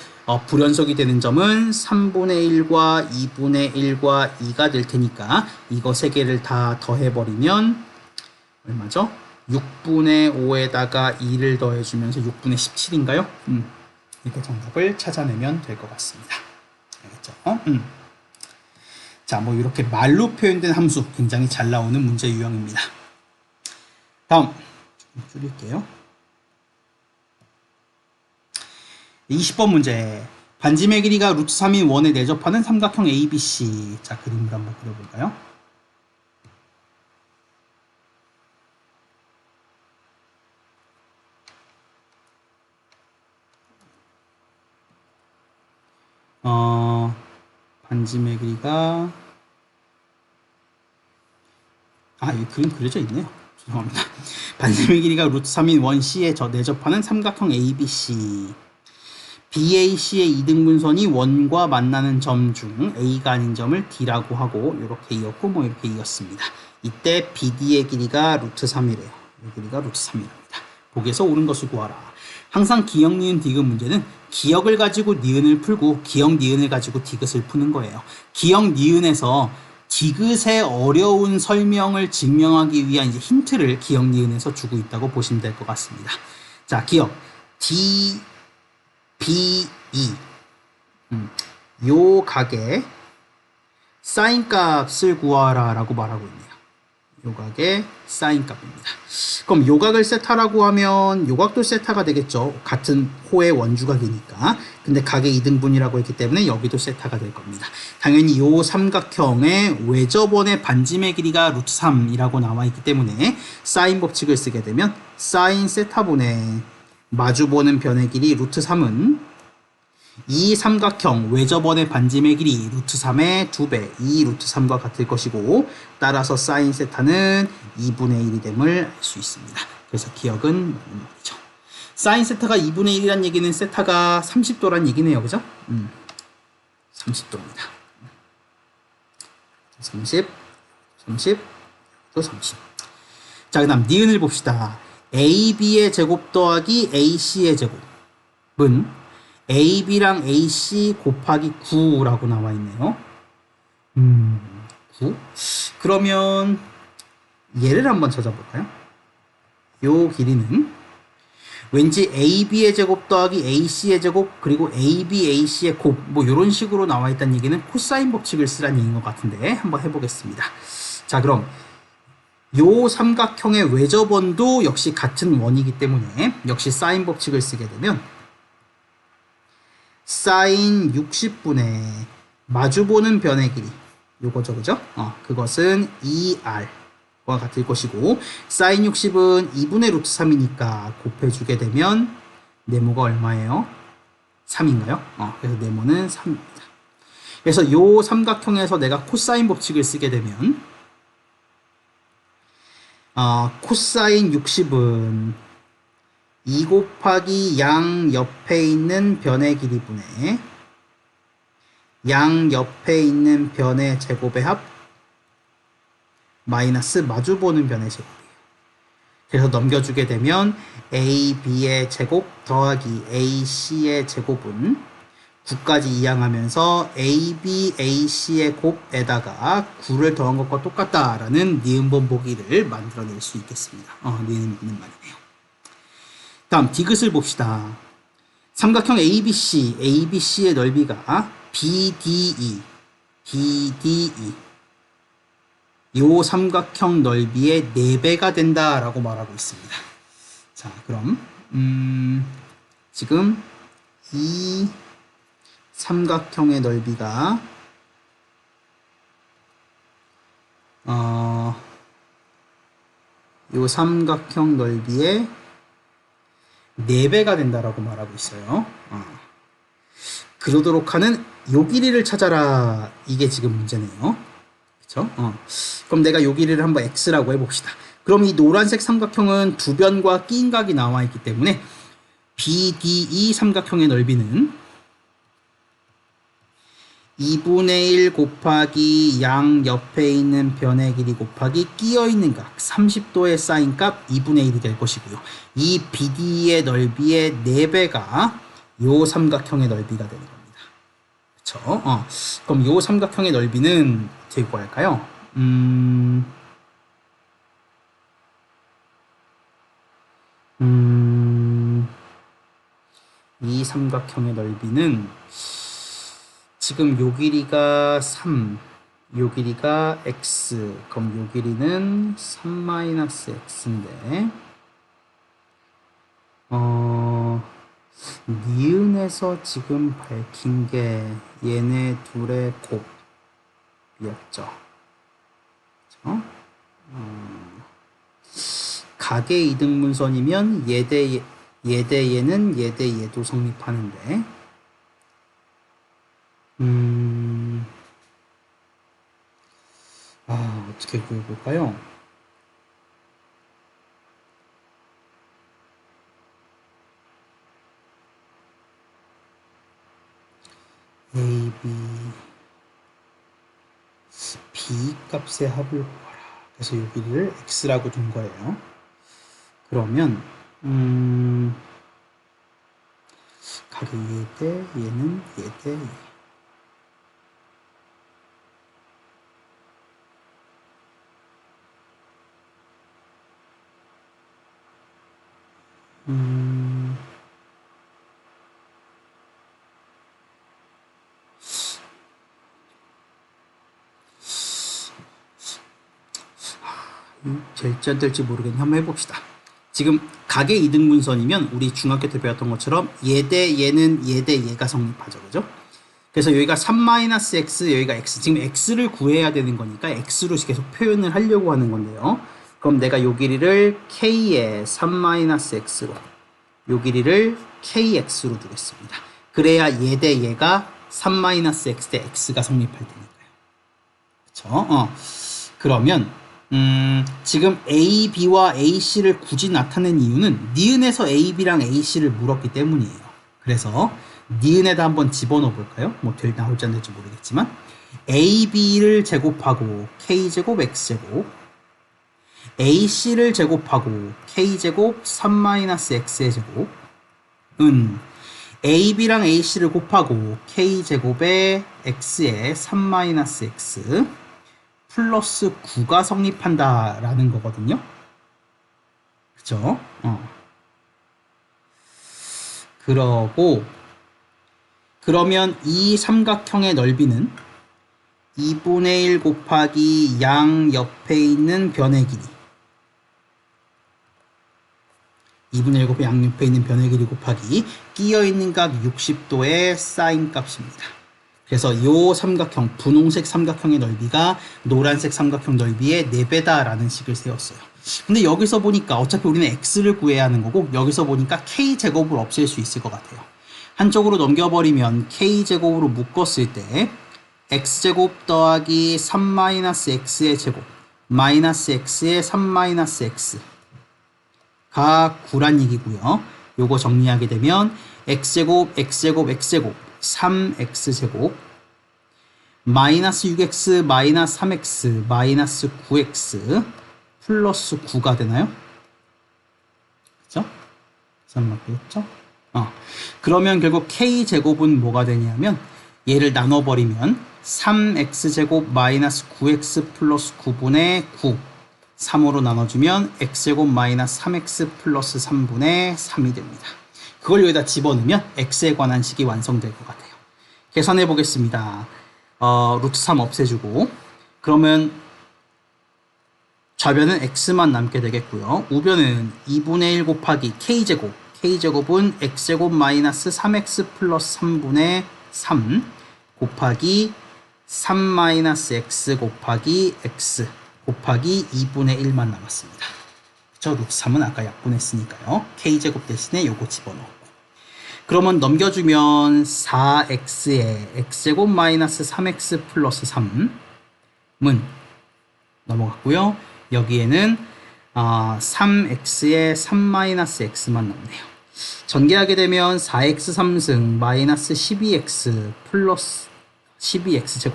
불연속이 되는 점은 3분의 1과 2분의 1과 2가 될 테니까 이거 세 개를 다 더해버리면 얼마죠? 6분의 5에다가 2를 더해주면서 6분의 17인가요? 이렇게 정답을 찾아내면 될 것 같습니다. 알겠죠? 자, 뭐 이렇게 말로 표현된 함수 굉장히 잘 나오는 문제 유형입니다. 다음 좀 줄일게요. 20번 문제. 반지의 길이가 루트 3인 원에 내접하는 삼각형 ABC. 자, 그림을 한번 그려볼까요? 반지의 길이가 여기 그림 그려져 있네요. 죄송합니다. 반지의 길이가 루트 3인 원 C에 내접하는 삼각형 ABC. BAC의 이등분선이 원과 만나는 점 중 A가 아닌 점을 D라고 하고 이렇게 이었고 뭐 이렇게 이었습니다. 이때 BD의 길이가 루트 3이래요. 이 길이가 루트 3이랍니다. 보기에서 옳은 것을 구하라. 항상 기역, 니은, 디귿 문제는 기역을 가지고 니은을 풀고 기역, 니은을 가지고 디귿을 푸는 거예요. 기역, 니은에서 디귿의 어려운 설명을 증명하기 위한 이제 힌트를 기역, 니은에서 주고 있다고 보시면 될 것 같습니다. 자, 기역 D, B, E 요 각의 사인 값을 구하라 라고 말하고 있네요. 요각의 사인 값입니다. 그럼 요각을 세타라고 하면 요각도 세타가 되겠죠. 같은 호의 원주각이니까. 근데 각의 이등분이라고 했기 때문에 여기도 세타가 될 겁니다. 당연히 요 삼각형의 외접원의 반지의 길이가 루트 3이라고 나와 있기 때문에 사인 법칙을 쓰게 되면 사인 세타분의 마주보는 변의 길이 루트 3은 이 삼각형 외접원의 반지의 길이 루트 3의 2배, 이 루트 3과 같을 것이고 따라서 사인 세타는 2분의 1이 됨을 알 수 있습니다. 그래서 기억은 이런 말이죠. 사인 세타가 2분의 1이란 얘기는 세타가 30도란 얘기네요. 그죠? 30도입니다. 30, 또 30. 자, 그 다음 니은을 봅시다. AB의 제곱 더하기 AC의 제곱은 AB랑 AC 곱하기 9라고 나와 있네요. 9? 그러면 얘를 한번 찾아볼까요? 요 길이는 왠지 AB의 제곱 더하기 AC의 제곱 그리고 AB, AC의 곱 뭐 이런 식으로 나와 있다는 얘기는 코사인 법칙을 쓰라는 얘기인 것 같은데 한번 해보겠습니다. 자, 그럼 요 삼각형의 외접원도 역시 같은 원이기 때문에 역시 사인 법칙을 쓰게 되면 사인 60분의 마주보는 변의 길이 요거죠, 그죠? 그것은 2r과 같을 것이고 사인 60은 2분의 루트 3이니까 곱해주게 되면 네모가 얼마예요? 3인가요? 그래서 네모는 3입니다. 그래서 요 삼각형에서 내가 코사인 법칙을 쓰게 되면 코사인 60은 2 곱하기 양 옆에 있는 변의 길이 분의 양 옆에 있는 변의 제곱의 합 마이너스 마주보는 변의 제곱이에요. 그래서 넘겨주게 되면 AB의 제곱 더하기 AC의 제곱은 9까지 이항하면서 AB, AC의 곱에다가 9를 더한 것과 똑같다라는 니은번 보기를 만들어낼 수 있겠습니다. 니은 맞는 말이네요. 다음 디귿을 봅시다. 삼각형 ABC, ABC의 넓이가 BDE, 요 삼각형 넓이의 4배가 된다라고 말하고 있습니다. 자, 그럼 지금 이 삼각형의 넓이가 요 삼각형 넓이의 4배가 된다라고 말하고 있어요. 그러도록 하는 요 길이를 찾아라. 이게 지금 문제네요. 그쵸? 그럼 내가 요 길이를 한번 x라고 해봅시다. 그럼 이 노란색 삼각형은 두 변과 끼인 각이 나와 있기 때문에 BDE 삼각형의 넓이는 2분의 1 곱하기 양 옆에 있는 변의 길이 곱하기 끼어있는 각 30도의 사인값 2분의 1이 될 것이고요. 이 BD의 넓이의 4배가 요 삼각형의 넓이가 되는 겁니다. 그쵸? 그럼 요 삼각형의 넓이는 어떻게 구할까요? 이 삼각형의 넓이는 지금 요 길이가 3, 요 길이가 x, 그럼 요 길이는 3-x인데 니은에서 지금 밝힌 게 얘네 둘의 곱이었죠. 그쵸? 각의 이등분선이면 얘 대 얘는 얘 대 얘도 성립하는데 어떻게 구해볼까요? A, B 값의 합을 구하라. 그래서 여기를 x라고 둔 거예요. 그러면 각의 얘 대 얘는 얘 대 얘. 될지 안 될지 모르겠네. 한번 해봅시다. 지금 각의 이등분선이면 우리 중학교 때 배웠던 것처럼 얘 대 얘는 얘 대 얘가 성립하죠. 그죠? 그래서 여기가 3-x, 여기가 x. 지금 x를 구해야 되는 거니까 x로 계속 표현을 하려고 하는 건데요. 그럼 내가 요 길이를 k에 3-x로, 요 길이를 kx로 두겠습니다. 그래야 얘 대 얘가 3-x 대 x가 성립할 테니까요. 그쵸? 그러면 지금 A, B와 AC를 굳이 나타낸 이유는 니은에서 A, B랑 AC를 물었기 때문이에요. 그래서 니은에다 한번 집어넣어 볼까요? 뭐 나올지 안 될지 모르겠지만 A, B를 제곱하고 K제곱, X제곱, AC를 제곱하고 K제곱 3-X의 제곱은 A, B랑 AC를 곱하고 K제곱에 X에 3-X 플러스 9가 성립한다라는 거거든요. 그쵸? 그러면 이 삼각형의 넓이는 2분의 1 곱하기 양 옆에 있는 변의 길이, 2분의 1 곱하기 양 옆에 있는 변의 길이 곱하기 끼어있는 각 60도의 사인 값입니다. 그래서 이 삼각형, 분홍색 삼각형의 넓이가 노란색 삼각형 넓이의 4배다 라는 식을 세웠어요. 근데 여기서 보니까 어차피 우리는 x를 구해야 하는 거고, 여기서 보니까 k제곱을 없앨 수 있을 것 같아요. 한쪽으로 넘겨버리면 k제곱으로 묶었을 때 x제곱 더하기 3-x의 제곱 마이너스 x의 3-x가 9란 얘기고요. 요거 정리하게 되면 x제곱 x제곱 x제곱 3x제곱 마이너스 6x 마이너스 3x 마이너스 9x 플러스 9가 되나요? 그쵸? 계산 맞겠죠? 그러면 결국 k제곱은 뭐가 되냐면 얘를 나눠버리면 3x제곱 마이너스 9x 플러스 9분의 9 3으로 나눠주면 x제곱 마이너스 3x 플러스 3분의 3이 됩니다. 그걸 여기다 집어넣으면 x에 관한 식이 완성될 것 같아요. 계산해 보겠습니다. 루트 3 없애주고, 그러면 좌변은 x만 남게 되겠고요. 우변은 2분의 1 곱하기 k제곱, k제곱은 x제곱 마이너스 3x 플러스 3분의 3 곱하기 3-x 곱하기 x 곱하기 2분의 1만 남았습니다. 저 루트 3은 아까 약분했으니까요. k제곱 대신에 요거 집어넣고, 그러면 넘겨주면 4x에 x제곱 마이너스 3x 플러스 3은 넘어갔고요. 여기에는 3x에 3-x만 남네요. 전개하게 되면 4x 3승 마이너스 12x 플러스 12x제곱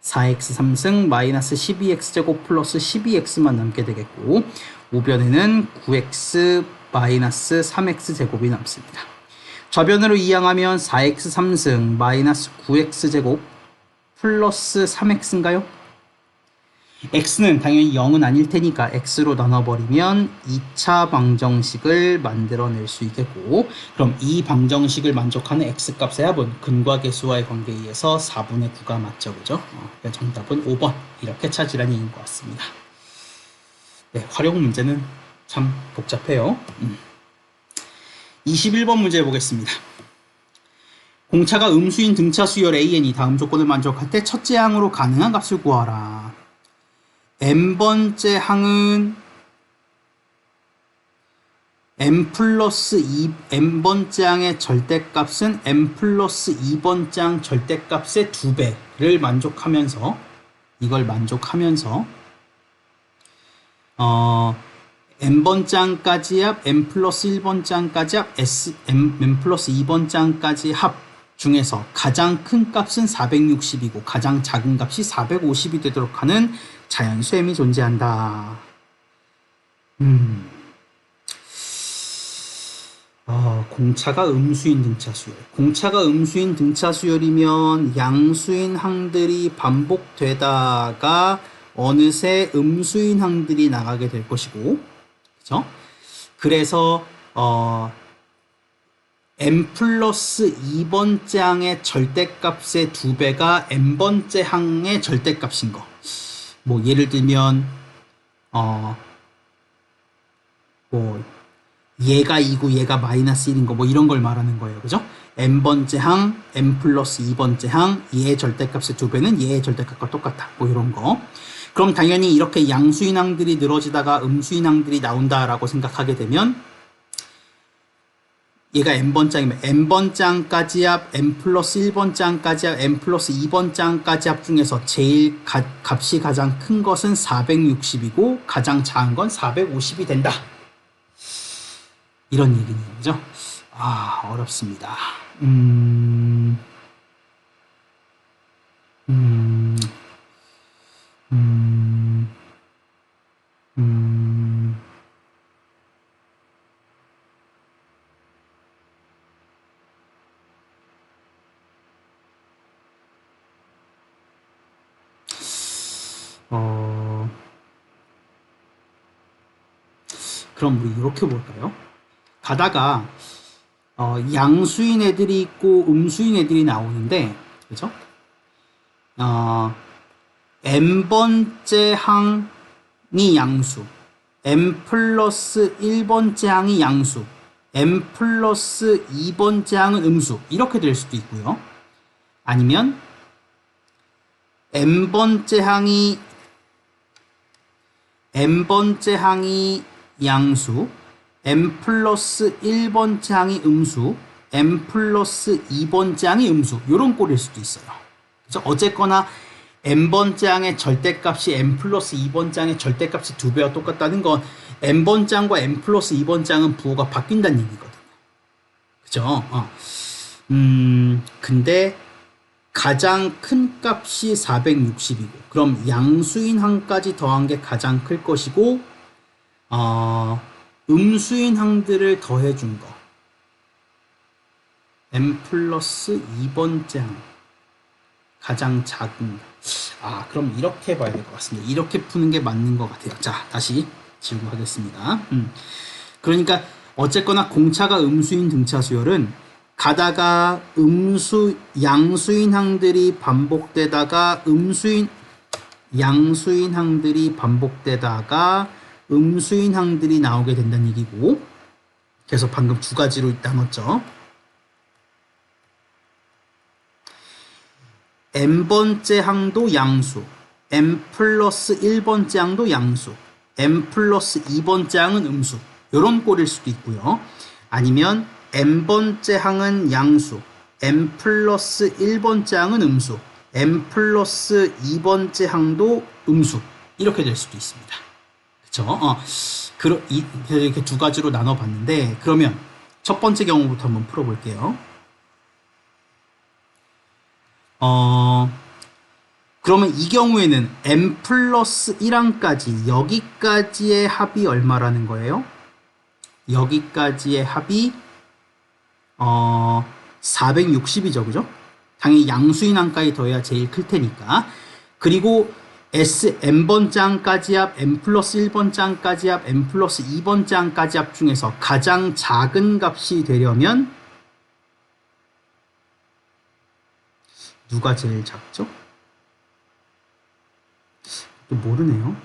4x 3승 마이너스 12x제곱 플러스 12x만 남게 되겠고, 우변에는 9x 마이너스 3x제곱이 남습니다. 좌변으로 이항하면 4x 3승 마이너스 9x제곱 플러스 3x인가요? x는 당연히 0은 아닐 테니까 x로 나눠버리면 2차 방정식을 만들어낼 수 있겠고, 그럼 이 방정식을 만족하는 x값의 합은 근과 계수와의 관계에 의해서 4분의 9가 맞죠, 그죠? 그러니까 정답은 5번 이렇게 찾으라는 얘기인 것 같습니다. 네, 활용 문제는 참 복잡해요. 21번 문제 보겠습니다. 공차가 음수인 등차 수열 AN이 다음 조건을 만족할 때 첫째 항으로 가능한 값을 구하라. n번째 항은 n 플러스 2, n번째 항의 절대값은 n 플러스 2번째 항 절대값의 2배를 만족하면서, 이걸 만족하면서 n번째 항까지 합, n 플러스 1번째 항까지 합, n 플러스 2번째 항까지 합 중에서 가장 큰 값은 460이고 가장 작은 값이 450이 되도록 하는 자연수엠이 존재한다. 공차가 음수인 등차 수열. 공차가 음수인 등차 수열이면 양수인 항들이 반복되다가 어느새 음수인 항들이 나가게 될 것이고, 그죠? 그래서 n 플러스 2번째 항의 절대값의 2배가 n번째 항의 절대값인 거. 뭐 예를 들면 어, 뭐 얘가 2고 얘가 마이너스 1인 거 뭐 이런 걸 말하는 거예요. 그죠? n번째 항, n 플러스 2번째 항, 얘의 절대값의 2배는 얘의 절대값과 똑같다. 뭐 이런 거. 그럼 당연히 이렇게 양수인항들이 늘어지다가 음수인항들이 나온다라고 생각하게 되면 얘가 n번째 항이면 n번째 항까지 합, n 플러스 1번째 항까지 합, n 플러스 2번째 항까지 합 중에서 제일 값이 가장 큰 것은 460이고 가장 작은 건 450이 된다. 이런 얘기네요. 그죠? 아, 어렵습니다. 음, 음, 음, 음. 그럼 우리 이렇게 볼까요? 가다가 양수인 애들이 있고 음수인 애들이 나오는데, 그죠? n번째 항이 양수, n 플러스 1번째 항이 양수, n 플러스 2번째 항은 음수, 이렇게 될 수도 있고요. 아니면 n번째 항이 양수, n 플러스 1번째 항이 음수, n 플러스 2번째 항이 음수, 요런 꼴일 수도 있어요. 그래서 어쨌거나 n번째 항의 절대값이 n 플러스 2번째 항의 절대값이 2배와 똑같다는 건 n번째 항과 n 플러스 2번째 항은 부호가 바뀐다는 얘기거든요. 그죠? 근데 가장 큰 값이 460이고 그럼 양수인 항까지 더한 게 가장 클 것이고 음수인 항들을 더해준 거 n 플러스 2번째 항 가장 작은 거. 그럼 이렇게 봐야 될 것 같습니다. 이렇게 푸는 게 맞는 것 같아요. 자, 다시 지우고 하겠습니다. 그러니까 어쨌거나 공차가 음수인 등차 수열은 가다가 양수인 항들이 반복되다가 양수인 항들이 반복되다가 음수인 항들이 나오게 된다는 얘기고, 그래서 방금 두 가지로 나눴죠. n번째 항도 양수, n 플러스 1번째 항도 양수, n 플러스 2번째 항은 음수, 이런 꼴일 수도 있고요. 아니면 n번째 항은 양수, n 플러스 1번째 항은 음수, n 플러스 2번째 항도 음수, 이렇게 될 수도 있습니다. 그쵸? 이렇게 두 가지로 나눠봤는데, 그러면 첫 번째 경우부터 한번 풀어볼게요. 그러면 이 경우에는 n 플러스 1항까지 여기까지의 합이 얼마라는 거예요? 여기까지의 합이 460이죠. 그죠? 당연히 양수인 항까지 더해야 제일 클 테니까. 그리고 n번째 항까지 합, n 플러스 1번째 항까지 합, n 플러스 2번째 항까지 합 중에서 가장 작은 값이 되려면 누가 제일 작죠? 또 모르네요.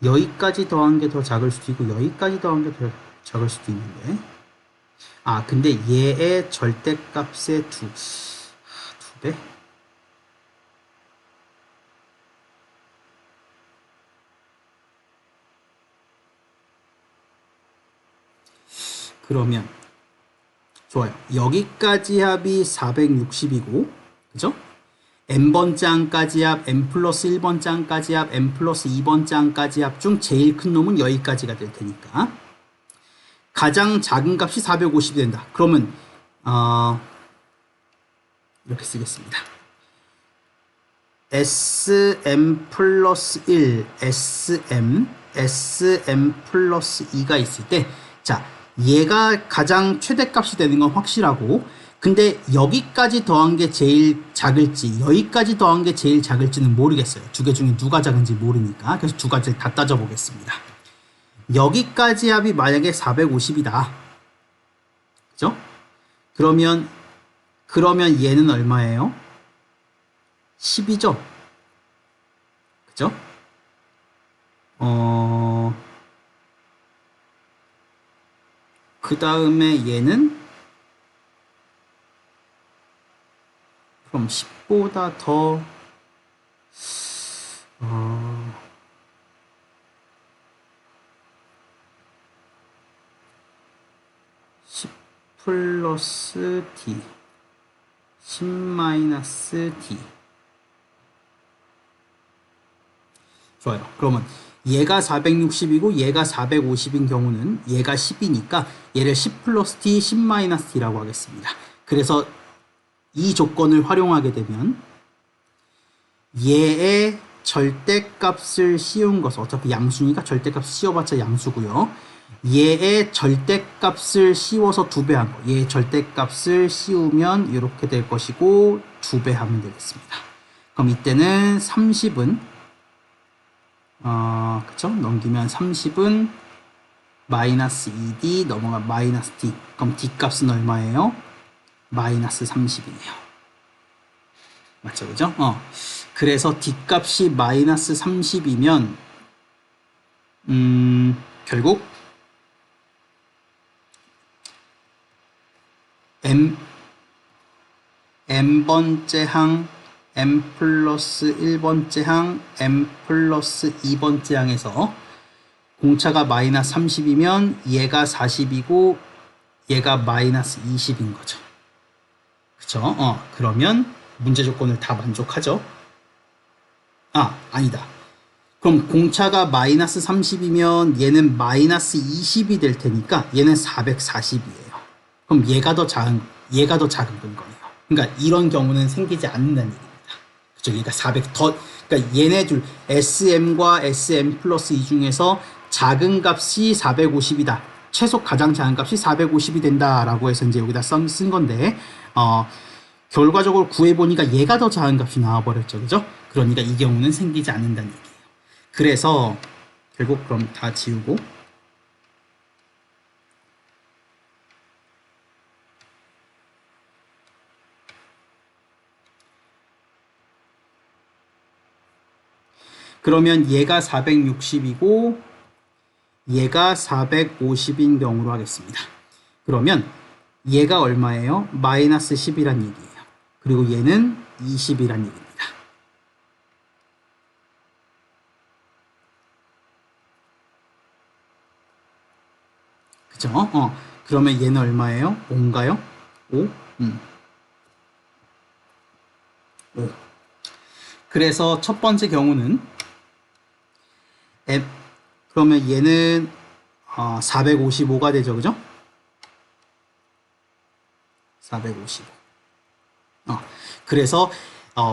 여기까지 더한 게 더 작을 수도 있고 여기까지 더한 게 더 작을 수도 있는데 근데 얘의 절대값의 두 배? 그러면 좋아요. 여기까지 합이 460이고 그죠? n번째 항까지 합, n 플러스 1번째 항까지 합, n 플러스 2번째 항까지 합 중 제일 큰 놈은 여기까지가 될 테니까 가장 작은 값이 450이 된다. 그러면 이렇게 쓰겠습니다. sm 플러스 1, sm 플러스 2가 있을 때 자, 얘가 가장 최대값이 되는 건 확실하고 근데 여기까지 더한 게 제일 작을지 여기까지 더한 게 제일 작을지는 모르겠어요. 두 개 중에 누가 작은지 모르니까. 그래서 두 가지를 다 따져보겠습니다. 여기까지 합이 만약에 450이다. 그죠? 그러면 얘는 얼마예요? 10이죠? 그죠? 그 다음에 얘는 그럼 10보다 더 10 플러스 d 10 마이너스 d. 좋아요. 그러면 얘가 460이고 얘가 450인 경우는 얘가 10이니까 얘를 10 플러스 t, 10 마이너스 t라고 하겠습니다. 그래서 이 조건을 활용하게 되면 얘의 절대값을 씌운 것은 어차피 양수니까 절대값 씌워봤자 양수고요. 얘의 절대값을 씌워서 2배 한 거. 얘의 절대값을 씌우면 이렇게 될 것이고 2배 하면 되겠습니다. 그럼 이때는 30은 그쵸? 넘기면 30은 마이너스 2d 넘어가 마이너스 d. 그럼 d 값은 얼마예요? 마이너스 30이네요. 맞죠? 그죠? 그래서 d 값이 마이너스 30이면 결국 m번째 항 m 플러스 1번째 항 m 플러스 2번째 항에서 공차가 마이너스 30이면 얘가 40이고 얘가 마이너스 20인 거죠. 그쵸? 그러면 문제 조건을 다 만족하죠? 아니다. 그럼 공차가 마이너스 30이면 얘는 마이너스 20이 될 테니까 얘는 440이에요. 그럼 얘가 더 작은 거네요. 그러니까 이런 경우는 생기지 않는다는 얘기입니다. 그쵸? 얘가 400 더, 그러니까 얘네 둘 SM과 SM 플러스 2 중에서 작은 값이 450이다. 최소 가장 작은 값이 450이 된다라고 해서 이제 여기다 쓴 건데, 결과적으로 구해보니까 얘가 더 작은 값이 나와버렸죠. 그죠? 그러니까 이 경우는 생기지 않는다는 얘기예요. 그래서 결국 그럼 다 지우고 그러면 얘가 460이고 얘가 450인 경우로 하겠습니다. 그러면 얘가 얼마예요? 마이너스 10이란 얘기예요. 그리고 얘는 20이란 얘기입니다. 그죠? 그러면 얘는 얼마예요? 5인가요? 5? 5. 그래서 첫 번째 경우는 그러면 얘는 455가 되죠. 그죠? 455. 그래서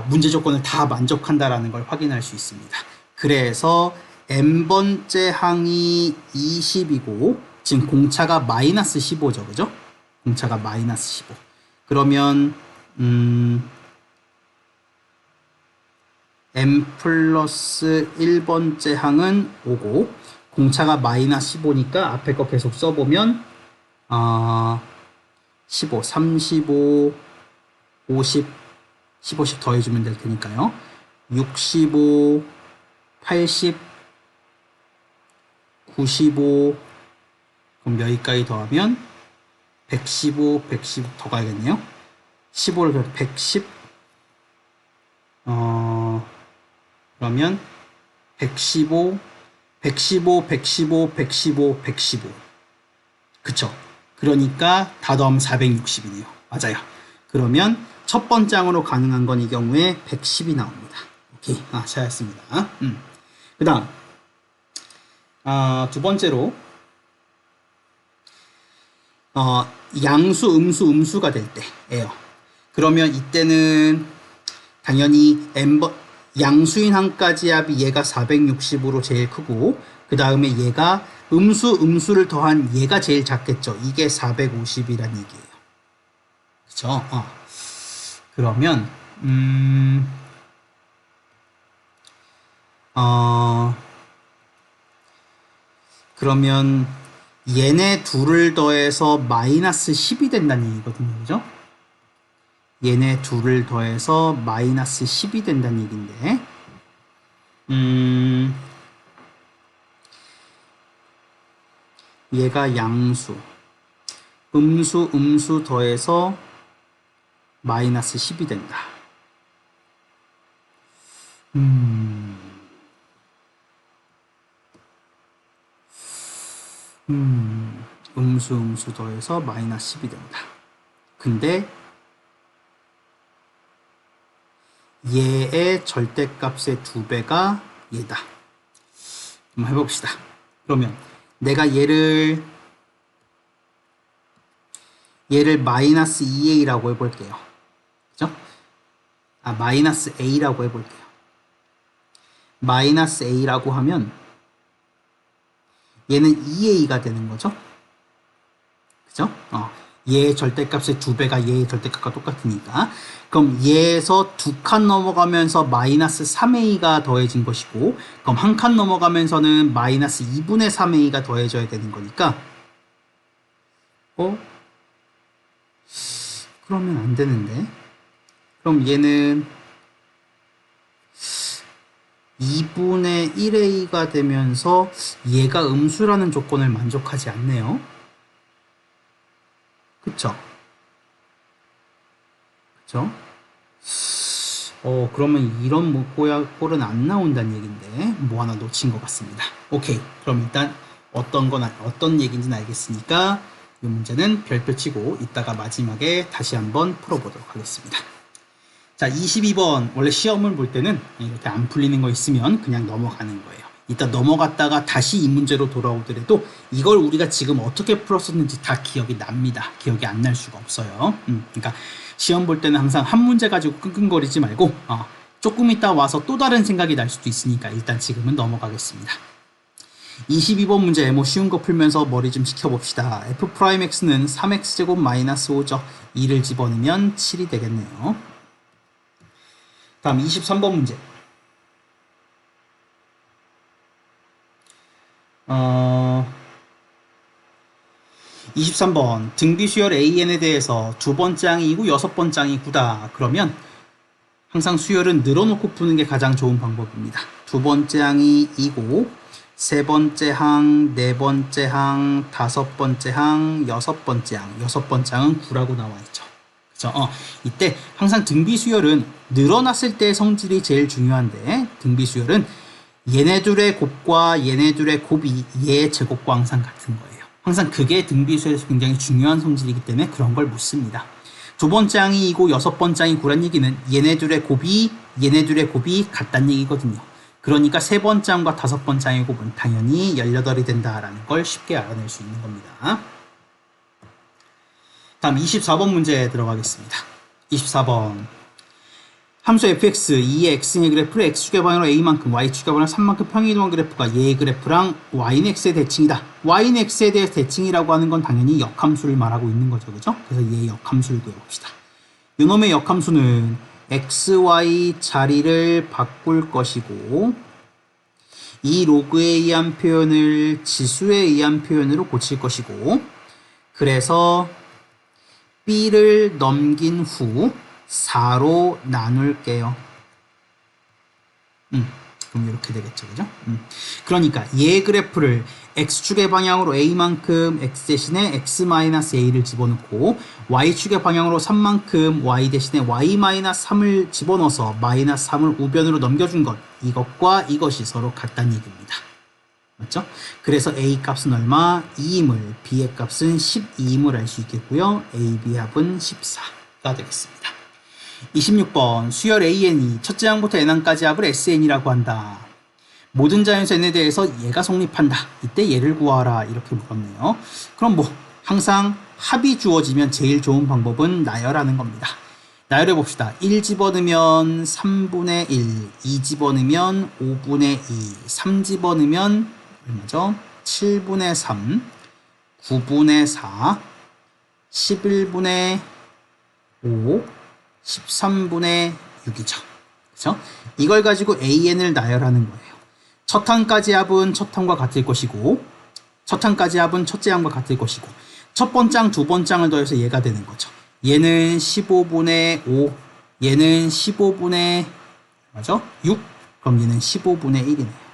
문제 조건을 다 만족한다라는 걸 확인할 수 있습니다. 그래서 n번째 항이 20이고 지금 공차가 마이너스 15죠. 그죠? 공차가 마이너스 15. 그러면 m 플러스 1번째 항은 5고 공차가 마이너스 15니까 앞에 거 계속 써보면 15, 35, 50, 15씩 더해주면 될 테니까요. 65, 80, 95 그럼 여기까지 더하면 115, 110 더 가야겠네요. 15를 110 그러면 115, 115, 115, 115, 115 그쵸? 그러니까 다 더하면 460이네요. 맞아요. 그러면 첫 번째 항으로 가능한 건 이 경우에 110이 나옵니다. 오케이. 잘했습니다. 그 다음 두 번째로 양수, 음수가 될 때예요. 그러면 이때는 당연히 양수인 항까지 합이 얘가 460으로 제일 크고 그 다음에 얘가 음수를 더한 얘가 제일 작겠죠. 이게 450이란 얘기예요. 그쵸? 그러면 그러면 얘네 둘을 더해서 마이너스 10이 된다는 얘기거든요. 그죠? 얘네 둘을 더해서 마이너스 10이 된다는 얘기인데 얘가 양수. 음수 더해서 마이너스 10이 된다. 음수 더해서 마이너스 10이 된다. 근데 얘의 절대값의 2배가 얘다. 한번 해봅시다. 그러면 내가 얘를 마이너스 2a라고 해볼게요. 그죠? 마이너스 a라고 해볼게요. 마이너스 a라고 하면 얘는 2a가 되는 거죠. 그죠? 얘의 절대값의 2배가 얘의 절대값과 똑같으니까. 그럼 얘에서 2칸 넘어가면서 마이너스 3a가 더해진 것이고, 그럼 한 칸 넘어가면서는 마이너스 2분의 3a가 더해져야 되는 거니까, 그러면 안 되는데. 그럼 얘는 2분의 1a가 되면서 얘가 음수라는 조건을 만족하지 않네요. 그쵸? 그쵸? 그러면 이런 꼴은 안 나온다는 얘긴데 뭐 하나 놓친 것 같습니다. 오케이. 그럼 일단 어떤 얘기인지는 알겠으니까 이 문제는 별표 치고 이따가 마지막에 다시 한번 풀어보도록 하겠습니다. 자, 22번. 원래 시험을 볼 때는 이렇게 안 풀리는 거 있으면 그냥 넘어가는 거예요. 이따 넘어갔다가 다시 이 문제로 돌아오더라도 이걸 우리가 지금 어떻게 풀었었는지 다 기억이 납니다. 기억이 안 날 수가 없어요. 그러니까 시험 볼 때는 항상 한 문제 가지고 끙끙거리지 말고 조금 있다 와서 또 다른 생각이 날 수도 있으니까 일단 지금은 넘어가겠습니다. 22번 문제 뭐 쉬운 거 풀면서 머리 좀 식혀봅시다. f'x는 3x제곱 마이너스 5죠. 2를 집어넣으면 7이 되겠네요. 다음 23번 문제. 23번 등비수열 AN에 대해서 두 번째 항이 2고 여섯 번째 항이 9다. 그러면 항상 수열은 늘어놓고 푸는 게 가장 좋은 방법입니다. 두 번째 항이 2고 세 번째 항, 네 번째 항, 다섯 번째 항, 여섯 번째 항. 여섯 번째 항은 9라고 나와 있죠. 그죠? 이때 항상 등비수열은 늘어났을 때 성질이 제일 중요한데 등비수열은 얘네들의 곱과 얘네들의 곱이 얘의 제곱과 항상 같은 거예요. 항상 그게 등비수열에서 굉장히 중요한 성질이기 때문에 그런 걸 묻습니다. 두 번째 항이 2고 여섯 번째 항이 9란 얘기는 얘네들의 곱이 같다는 얘기거든요. 그러니까 세 번째 항과 다섯 번째 항의 곱은 당연히 18이 된다라는 걸 쉽게 알아낼 수 있는 겁니다. 다음 24번 문제 들어가겠습니다. 24번 함수 fx 2의 x의 그래프를 x축의 방향으로 a만큼 y축의 방향으로 3만큼 평행이동한 그래프가 얘의 그래프랑 y는 x의 대칭이다. y는 x에 대해서 대칭이라고 하는 건 당연히 역함수를 말하고 있는 거죠. 그죠? 그래서 얘의 역함수를 구해봅시다. 이놈의 역함수는 xy 자리를 바꿀 것이고 이 로그에 의한 표현을 지수에 의한 표현으로 고칠 것이고 그래서 b를 넘긴 후 4로 나눌게요. 그럼 이렇게 되겠죠. 그죠? 그러니까 얘 그래프를 x축의 방향으로 a만큼 x 대신에 x-a를 집어넣고 y축의 방향으로 3만큼 y 대신에 y-3을 집어넣어서 마이너스 3을 우변으로 넘겨준 것 이것과 이것이 서로 같다는 얘기입니다. 맞죠? 그래서 a 값은 얼마? 2임을 b의 값은 12임을 알 수 있겠고요. a, b 합은 14가 되겠습니다. 26번 수열 AN이 첫째 항부터 n항까지 합을 SN이라고 한다. 모든 자연수 n에 대해서 얘가 성립한다. 이때 얘를 구하라 이렇게 물었네요. 그럼 뭐 항상 합이 주어지면 제일 좋은 방법은 나열하는 겁니다. 나열해 봅시다. 1 집어넣으면 3분의 1, 2 집어넣으면 5분의 2, 3 집어넣으면 얼마죠? 7분의 3, 9분의 4, 11분의 5, 13분의 6이죠. 그렇죠? 이걸 가지고 AN을 나열하는 거예요. 첫 항까지 합은 첫 항과 같을 것이고 첫 항까지 합은 첫째 항과 같을 것이고 첫 번째 항, 두 번째 항을 더해서 얘가 되는 거죠. 얘는 15분의 5, 얘는 15분의 6, 그럼 얘는 15분의 1이네요.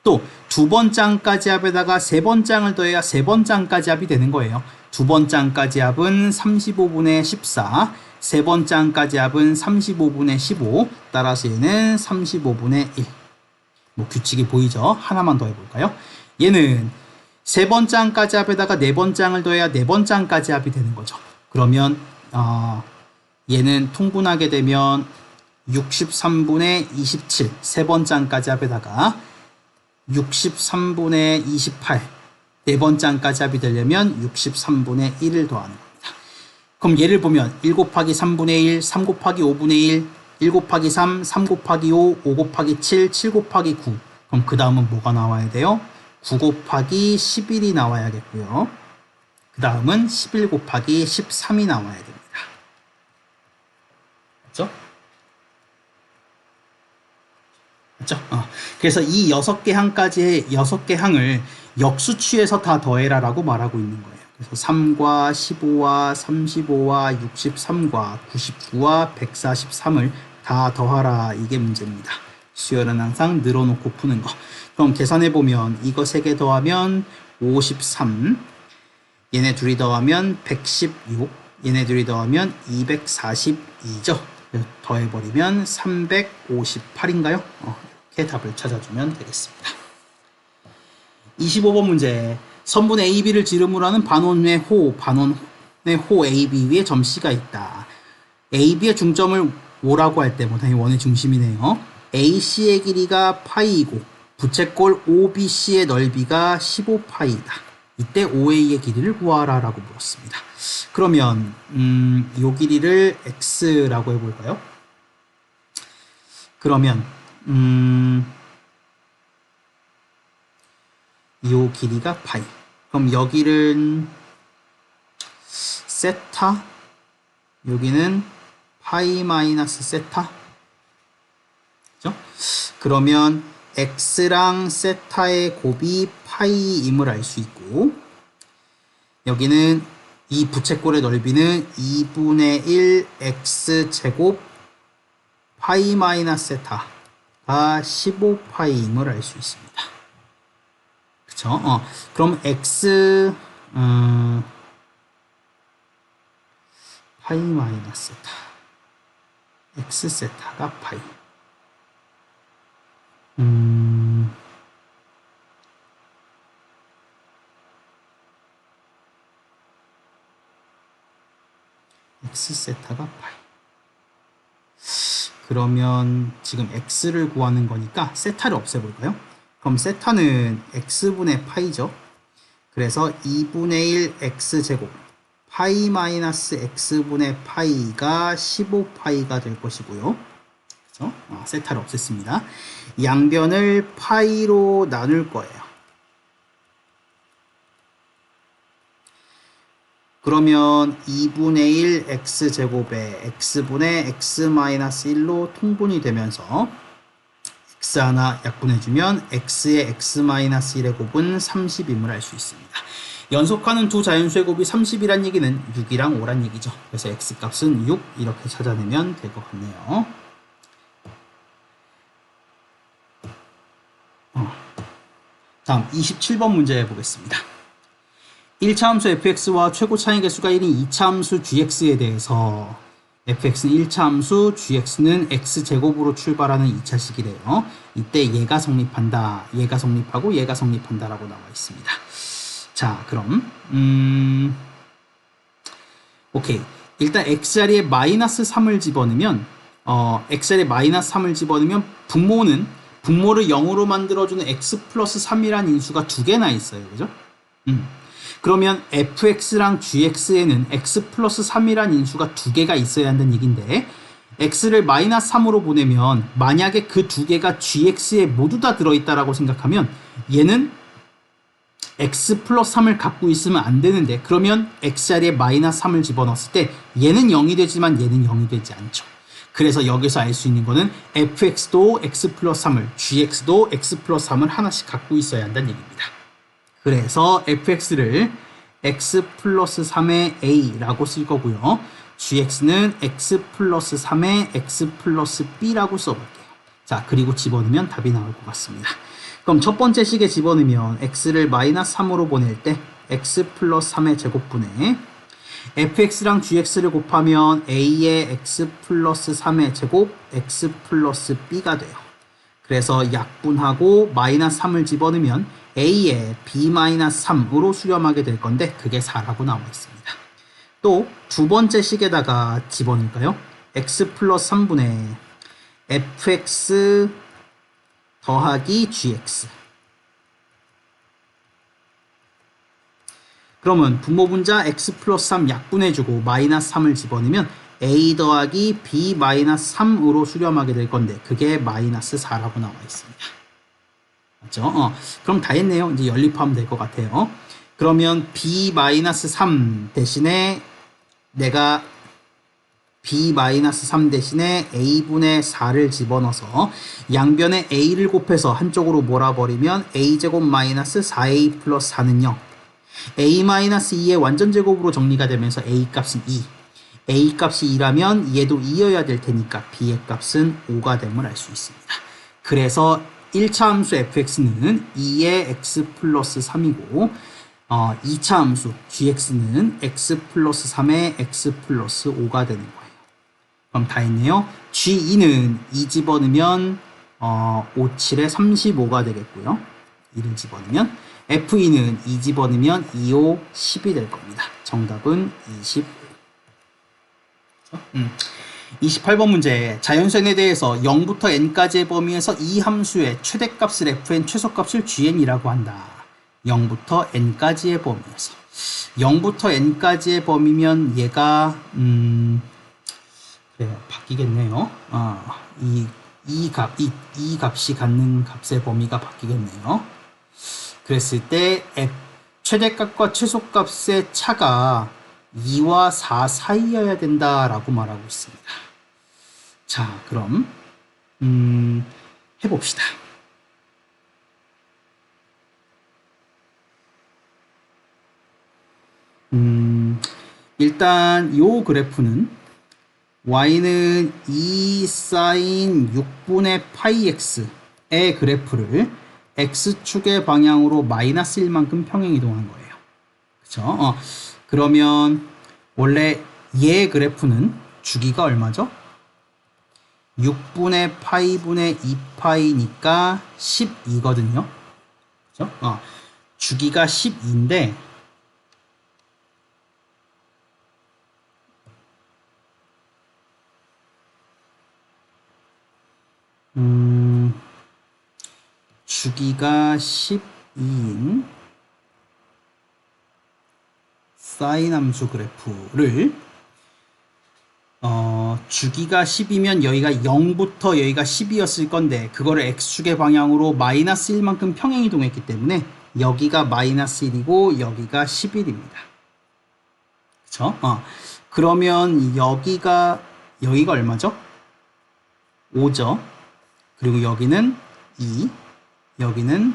또 두 번 짱까지 합에다가 세 번 짱을 더해야 세 번 짱까지 합이 되는 거예요. 두 번 짱까지 합은 35분의 14, 세 번 짱까지 합은 35분의 15, 따라서 얘는 35분의 1. 뭐 규칙이 보이죠? 하나만 더 해볼까요? 얘는 세 번 짱까지 합에다가 네 번 짱을 더해야 네 번 짱까지 합이 되는 거죠. 그러면 얘는 통분하게 되면 63분의 27, 세 번 짱까지 합에다가 63분의 28, 네 번 짱까지 합이 되려면 63분의 1을 더하는 겁니다. 그럼 얘를 보면 1 곱하기 3분의 1, 3 곱하기 5분의 1, 1 곱하기 3, 3 곱하기 5, 5 곱하기 7, 7 곱하기 9. 그럼 그 다음은 뭐가 나와야 돼요? 9 곱하기 11이 나와야겠고요. 그 다음은 11 곱하기 13이 나와야 됩니다. 맞죠? 맞죠? 그래서 이 6개 항까지 6개 항을 역수취해서 다 더해라 라고 말하고 있는 거예요. 그래서 3과 15와 35와 63과 99와 143을 다 더하라, 이게 문제입니다. 수열은 항상 늘어놓고 푸는 거. 그럼 계산해보면 이거 3개 더하면 53, 얘네 둘이 더하면 116, 얘네 둘이 더하면 242죠. 더해버리면 358인가요? 이렇게 답을 찾아주면 되겠습니다. 25번 문제. 선분 AB를 지름으로 하는 반원의 호 AB 위에 점 C가 있다. AB의 중점을 5라고 할 때, 뭐 당연히 원의 중심이네요. AC의 길이가 파이이고 부채꼴 OBC의 넓이가 15파이다. 이때 OA의 길이를 구하라 라고 물었습니다. 그러면 이 길이를 X라고 해볼까요? 그러면 이 길이가 파이. 그럼 여기는 세타, 여기는 파이 마이너스 세타. 그죠? 그러면 X랑 세타의 곱이 파이임을 알 수 있고, 여기는 이 부채꼴의 넓이는 2분의 1 X제곱 파이 마이너스 세타가 15파이임을 알 수 있습니다. 그쵸? 그럼 X 파이 마이너스 세타, X 세타가 파이. X 세타가 파이. 그러면 지금 X를 구하는 거니까 세타를 없애볼까요? 그럼 세타는 X분의 파이죠. 그래서 2분의 1 X제곱 파이 마이너스 X분의 파이가 15파이가 될 것이고요. 그렇죠? 세타를 없앴습니다. 양변을 파이로 나눌 거예요. 그러면 2분의 1 X제곱에 X분의 X-1로 통분이 되면서 X 하나 약분해주면 X의 X-1의 곱은 30임을 알 수 있습니다. 연속하는 두 자연수의 곱이 30이란 얘기는 6이랑 5란 얘기죠. 그래서 X값은 6 이렇게 찾아내면 될 것 같네요. 다음 27번 문제 보겠습니다. 1차 함수 fx와 최고 차이 개수가 1인 2차 함수 gx에 대해서 fx는 1차 함수, gx는 x제곱으로 출발하는 2차식이래요. 이때 얘가 성립한다, 얘가 성립하고 얘가 성립한다 라고 나와 있습니다. 자, 그럼 오케이. 일단 x자리에 마이너스 3을 집어넣으면 x자리에 마이너스 3을 집어넣으면 분모를 0으로 만들어주는 x 플러스 3이라는 인수가 두 개나 있어요. 그죠? 그러면 fx랑 gx에는 x 플러스 3이라는 인수가 두 개가 있어야 한다는 얘기인데, x를 마이너스 3으로 보내면 만약에 그 두 개가 gx에 모두 다 들어있다라고 생각하면 얘는 x 플러스 3을 갖고 있으면 안 되는데, 그러면 x자리에 마이너스 3을 집어넣었을 때 얘는 0이 되지만 얘는 0이 되지 않죠. 그래서 여기서 알 수 있는 거는 fx도 x 플러스 3을, gx도 x 플러스 3을 하나씩 갖고 있어야 한다는 얘기입니다. 그래서 fx를 x 플러스 3의 a라고 쓸 거고요. gx는 x 플러스 3의 x 플러스 b라고 써볼게요. 자, 그리고 집어넣으면 답이 나올 것 같습니다. 그럼 첫 번째 식에 집어넣으면 x를 마이너스 3으로 보낼 때 x 플러스 3의 제곱분에 fx랑 gx를 곱하면 a의 x 플러스 3의 제곱 x 플러스 b가 돼요. 그래서 약분하고 마이너스 3을 집어넣으면 a의 b 마이너스 3으로 수렴하게 될 건데 그게 4라고 나와 있습니다. 또 두 번째 식에다가 집어넣을까요? x 플러스 3분의 fx 더하기 gx. 그러면 분모분자 x 플러스 3 약분해주고 마이너스 3을 집어넣으면 a 더하기 b 마이너스 3으로 수렴하게 될 건데 그게 마이너스 4라고 나와 있습니다. 맞죠? 그럼 다 했네요. 이제 연립하면 될 것 같아요. 그러면 b 마이너스 3 대신에 내가 b 마이너스 3 대신에 a분의 4를 집어넣어서 양변에 a를 곱해서 한쪽으로 몰아버리면 a제곱 마이너스 4a 플러스 4는 0. a-2의 완전제곱으로 정리가 되면서 a 값은 2. a 값이 2라면 얘도 2여야 될 테니까 b의 값은 5가 됨을 알 수 있습니다. 그래서 1차 함수 fx는 2의 x 플러스 3이고 2차 함수 gx는 x 플러스 3의 x 플러스 5가 되는 거예요. 그럼 다 했네요. g2는 2 집어넣으면 5, 7에 35가 되겠고요. 2를 집어넣으면 f2는 2 집어넣으면 2, 5, 10이 될 겁니다. 정답은 25. 28번 문제. 자연수에 대해서 0부터 n까지의 범위에서 이 함수의 최대값을 fn, 최소값을 gn이라고 한다. 0부터 n까지의 범위에서. 0부터 n까지의 범위면 얘가 그래요. 바뀌겠네요. 이 값이 갖는 값의 범위가 바뀌겠네요. 그랬을 때 최대값과 최소값의 차가 2와 4 사이여야 된다라고 말하고 있습니다. 자, 그럼 해봅시다. 일단 요 그래프는 y는 2 사인 6분의 파이 x의 그래프를 x축의 방향으로 마이너스 1만큼 평행이동한 거예요. 그쵸? 그러면 원래 얘 그래프는 주기가 얼마죠? 6분의 파이분의 2파이니까 12거든요. 그죠? 주기가 12인데 주기가 12인 사인 함수 그래프를 주기가 10이면 여기가 0부터 여기가 10이었을 건데 그거를 x축의 방향으로 마이너스 1만큼 평행이동했기 때문에 여기가 마이너스 1이고 여기가 11입니다. 그쵸? 그러면 여기가 얼마죠? 5죠. 그리고 여기는 2, 여기는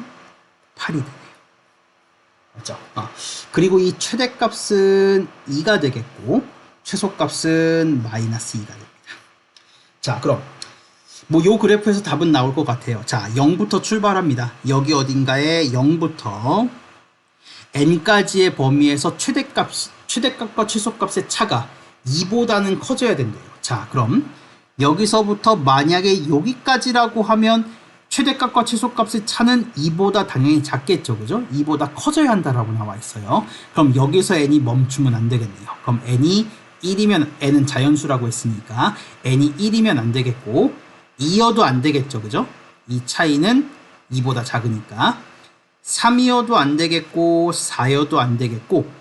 8이 되네요. 맞죠? 그리고 이 최대값은 2가 되겠고 최소값은 마이너스 2가 됩니다. 자, 그럼 요 그래프에서 답은 나올 것 같아요. 자, 0부터 출발합니다. 여기 어딘가에 0부터 n까지의 범위에서 최대값과 최소값의 차가 2보다는 커져야 된대요. 자, 그럼 여기서부터 만약에 여기까지라고 하면 최대값과 최소값의 차는 2보다 당연히 작겠죠. 그죠? 2보다 커져야 한다라고 나와 있어요. 그럼 여기서 n이 멈추면 안 되겠네요. 그럼 n이 1이면 n은 자연수라고 했으니까 n이 1이면 안 되겠고 2여도 안 되겠죠. 그죠? 이 차이는 2보다 작으니까 3이어도 안 되겠고 4여도 안 되겠고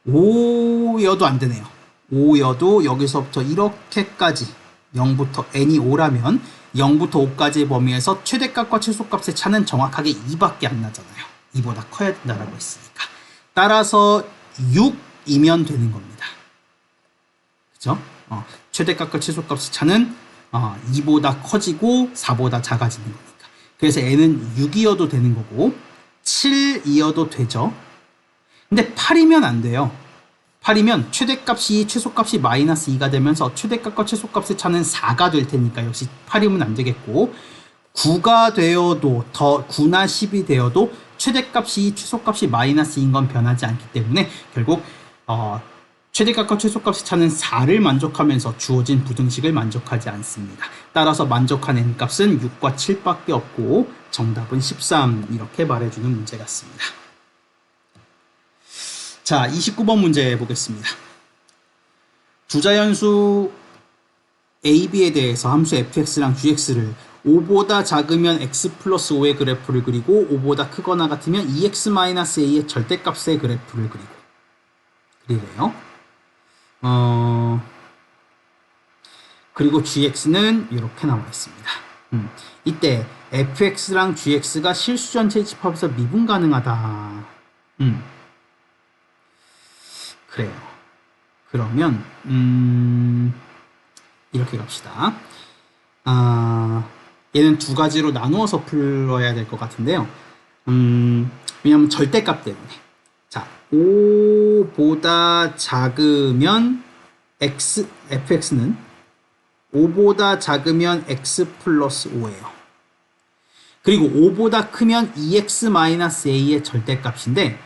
5여도 안 되네요. 5여도 여기서부터 이렇게까지 0부터 n이 5라면 0부터 5까지의 범위에서 최대값과 최소값의 차는 정확하게 2밖에 안 나잖아요. 2보다 커야 된다라고 했으니까. 따라서 6이면 되는 겁니다. 그죠? 최대값과 최소값의 차는 2보다 커지고 4보다 작아지는 거니까. 그래서 n은 6이어도 되는 거고 7이어도 되죠. 근데 8이면 안 돼요. 8이면 최대값이 최소값이 마이너스 2가 되면서 최대값과 최소값의 차는 4가 될 테니까 역시 8이면 안 되겠고 9가 되어도 9나 10이 되어도 최대값이 최소값이 마이너스인 건 변하지 않기 때문에 결국 최대값과 최소값을 찾는 4를 만족하면서 주어진 부등식을 만족하지 않습니다. 따라서 만족한 n값은 6과 7밖에 없고 정답은 13 이렇게 말해주는 문제 같습니다. 자, 29번 문제 보겠습니다. 주자연수 AB에 대해서 함수 fx랑 gx를 5보다 작으면 x 플러스 5의 그래프를 그리고 5보다 크거나 같으면 2x-a의 절대값의 그래프를 그리래요. 그리고 gx는 이렇게 나와 있습니다. 이때 fx랑 gx가 실수전체 집합에서 미분 가능하다. 그래요. 그러면 이렇게 갑시다. 얘는 두 가지로 나누어서 풀어야 될 것 같은데요. 왜냐면 절대값 때문에. 자, 5보다 작으면 fx는 5보다 작으면 x 플러스 5예요. 그리고 5보다 크면 2x-a의 절대값인데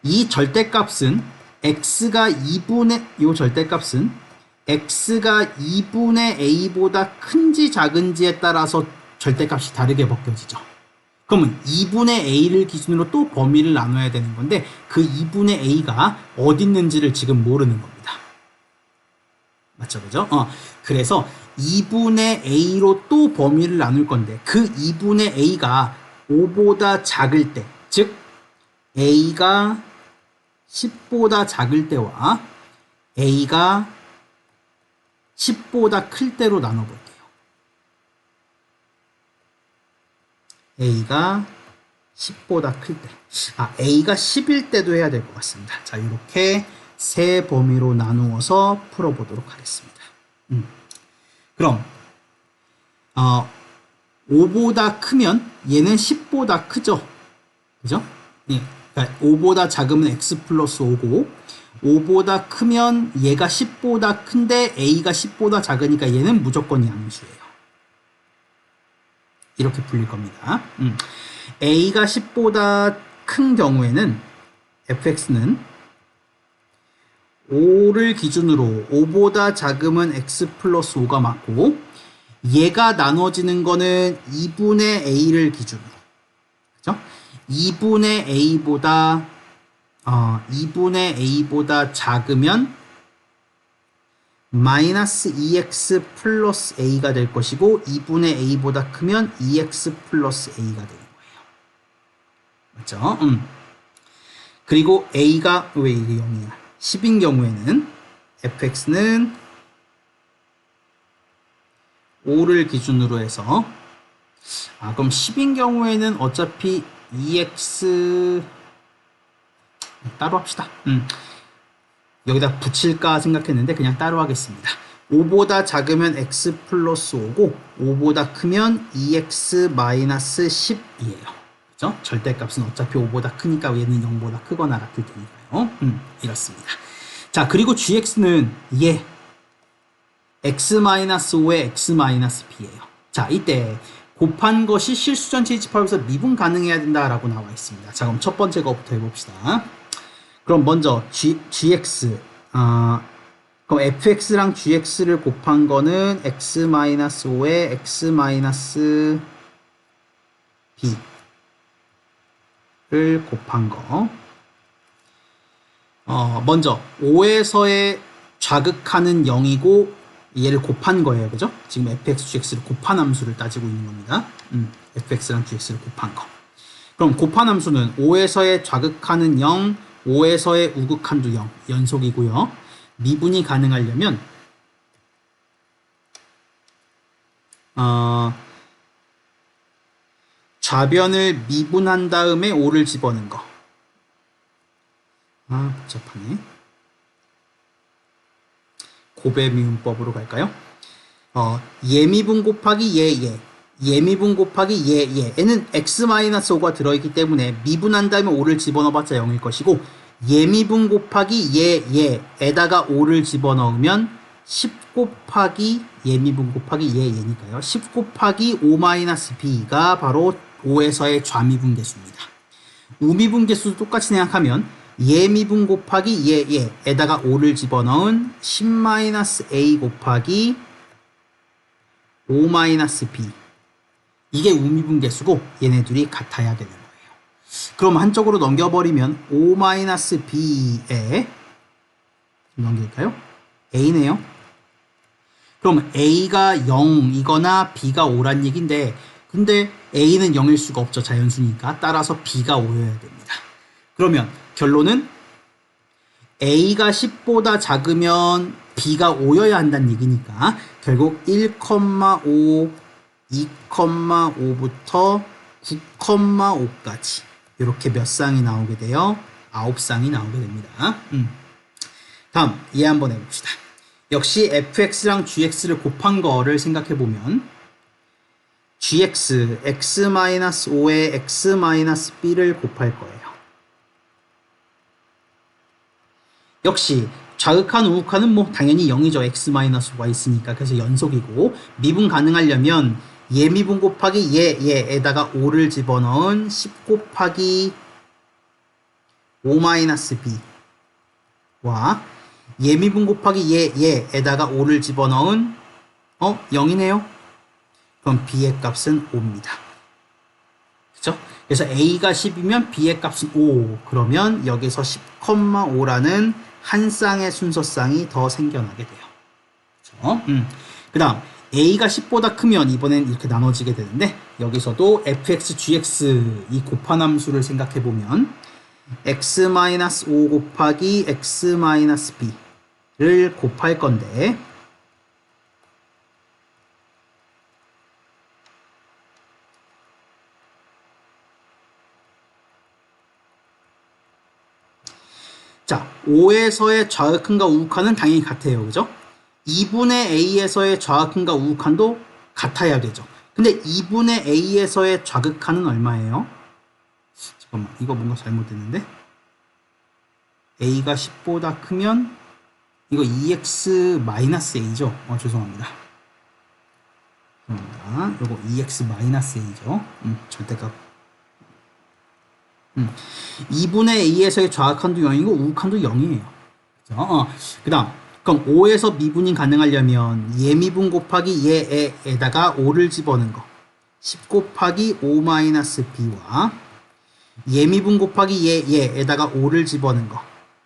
이 절대값은 x가 2분의 a보다 큰지 작은지에 따라서 절대값이 다르게 벗겨지죠. 그러면 2분의 a를 기준으로 또 범위를 나눠야 되는 건데 그 2분의 a가 어디 있는지를 지금 모르는 겁니다. 맞죠? 그죠? 그래서 2분의 a로 또 범위를 나눌 건데 그 2분의 a가 5보다 작을 때, 즉 a가 10보다 작을 때와 a가 10보다 클 때로 나눠볼게요. a가 10보다 클 때. a가 10일 때도 해야 될 것 같습니다. 자, 이렇게 세 범위로 나누어서 풀어보도록 하겠습니다. 그럼 5보다 크면 얘는 10보다 크죠? 그죠? 예. 그러니까 5보다 작으면 x 플러스 5고 5보다 크면 얘가 10보다 큰데 a가 10보다 작으니까 얘는 무조건 양수예요. 이렇게 풀릴 겁니다. a가 10보다 큰 경우에는 fx는 5를 기준으로 5보다 작으면 x 플러스 5가 맞고 얘가 나눠지는 거는 2분의 a를 기준으로, 그죠? 2분의 a보다 작으면 마이너스 2x 플러스 a가 될 것이고 2분의 a보다 크면 2x 플러스 a가 되는 거예요. 맞죠? 그리고 a가 왜 이게 0이야? 10인 경우에는 fx는 5를 기준으로 해서 그럼 10인 경우에는 어차피 2x 따로 합시다. 여기다 붙일까 생각했는데 그냥 따로 하겠습니다. 5보다 작으면 x 플러스 5고 5보다 크면 2x 마이너스 10이에요. 그죠? 절대값은 어차피 5보다 크니까 얘는 0보다 크거나 같을 테니까요. 이렇습니다. 자, 그리고 gx는 x-5의 x-b예요. 자, 이때 곱한 것이 실수전체 집합에서 미분 가능해야 된다라고 나와 있습니다. 자, 그럼 첫 번째 거부터 해봅시다. 그럼 먼저 gx, 그럼 fx랑 gx를 곱한 거는 x-5의 x-b를 곱한 거. 먼저 5에서의 좌극하는 0이고 얘를 곱한 거예요. 그죠? 지금 fx, gx를 곱한 함수를 따지고 있는 겁니다. fx랑 gx를 곱한 거. 그럼 곱한 함수는 5에서의 좌극하는 0, 5에서의 우극한도 0, 연속이고요. 미분이 가능하려면 좌변을 미분한 다음에 5를 집어넣은 거. 복잡하네. 고배 미분법으로 갈까요? 예미분 곱하기 예미분 곱하기 얘는 x-5가 들어있기 때문에 미분한 다음에 5를 집어넣어봤자 0일 것이고 예미분 곱하기 얘에다가 5를 집어넣으면 10 곱하기 예미분 곱하기 얘니까요. 10 곱하기 5-b가 바로 5에서의 좌미분 계수입니다. 우미분 계수도 똑같이 생각하면 예미분 곱하기 얘에다가 5를 집어넣은 10-a 곱하기 5-b, 이게 우미분 계수고 얘네 둘이 같아야 되는 거예요. 그럼 한쪽으로 넘겨버리면 5-b에 넘길까요? a네요. 그럼 a가 0이거나 b가 5란 얘기인데, 근데 a는 0일 수가 없죠. 자연수니까. 따라서 b가 5여야 됩니다. 그러면 결론은 a가 10보다 작으면 b가 5여야 한다는 얘기니까 결국 1,5, 2,5부터 9,5까지 이렇게 몇 쌍이 나오게 돼요? 9쌍이 나오게 됩니다. 다음 이해 한번 해봅시다. 역시 fx랑 gx를 곱한 거를 생각해보면 gx, x-5에 x-b를 곱할 거예요. 역시 좌극한 우극한은 뭐 당연히 0이죠. x-5가 있으니까. 그래서 연속이고, 미분 가능하려면 예미분 곱하기 얘에다가 5를 집어넣은 10 곱하기 5-b와 예미분 곱하기 얘에다가 5를 집어넣은 0이네요. 그럼 b의 값은 5입니다. 그죠? 그래서 a가 10이면 b의 값은 5. 그러면 여기서 10,5라는 한 쌍의 순서쌍이 더 생겨나게 돼요. 그렇죠? 그 다음 a가 10보다 크면 이번엔 이렇게 나눠지게 되는데, 여기서도 fx, gx 이 곱한 함수를 생각해보면 x-5 곱하기 x-b를 곱할 건데, 자, 5에서의 좌극한과 우극한은 당연히 같아요. 그죠? 2분의 a에서의 좌극한과 우극한도 같아야 되죠. 근데 2분의 a에서의 좌극한은 얼마예요? 잠깐만, 이거 뭔가 잘못됐는데? a가 10보다 크면 이거 2x-a죠? 죄송합니다. 요거 2x-a죠? 절대값. 2분의 a에서의 좌극한도 0이고 우극한도 0이에요. 그죠? 그 다음, 그럼 5에서 미분이 가능하려면 예미분 곱하기 얘에다가 5를 집어넣은 거 10 곱하기 5-b와 예미분 곱하기 얘에다가 5를 집어넣은 거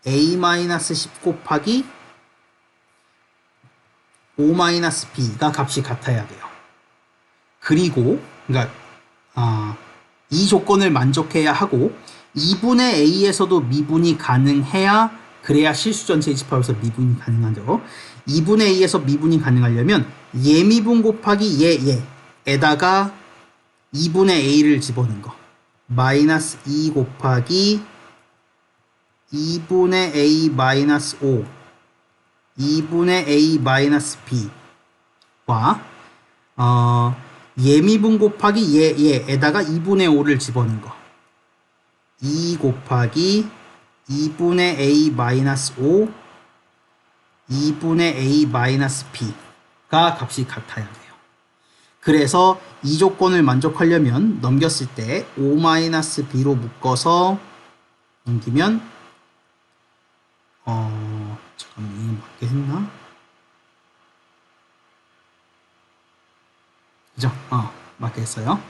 a-10 곱하기 5-b가 값이 같아야 돼요. 그리고 그러니까 이 조건을 만족해야 하고 2분의 a에서도 미분이 가능해야, 그래야 실수전체 집합에서 미분이 가능하죠. 2분의 a에서 미분이 가능하려면 예미분 곱하기 얘에다가 2분의 a를 집어넣은 거 마이너스 2 곱하기 2분의 a 마이너스 5 2분의 a 마이너스 b와 예미분 곱하기 얘에다가 2분의 5를 집어넣은 거 2 곱하기 2분의 a 마이너스 5 2분의 a 마이너스 b가 값이 같아야 돼요. 그래서 이 조건을 만족하려면 넘겼을 때 5-b로 묶어서 넘기면 잠깐만, 이거 맞게 했나? 그죠? 맞게 했어요.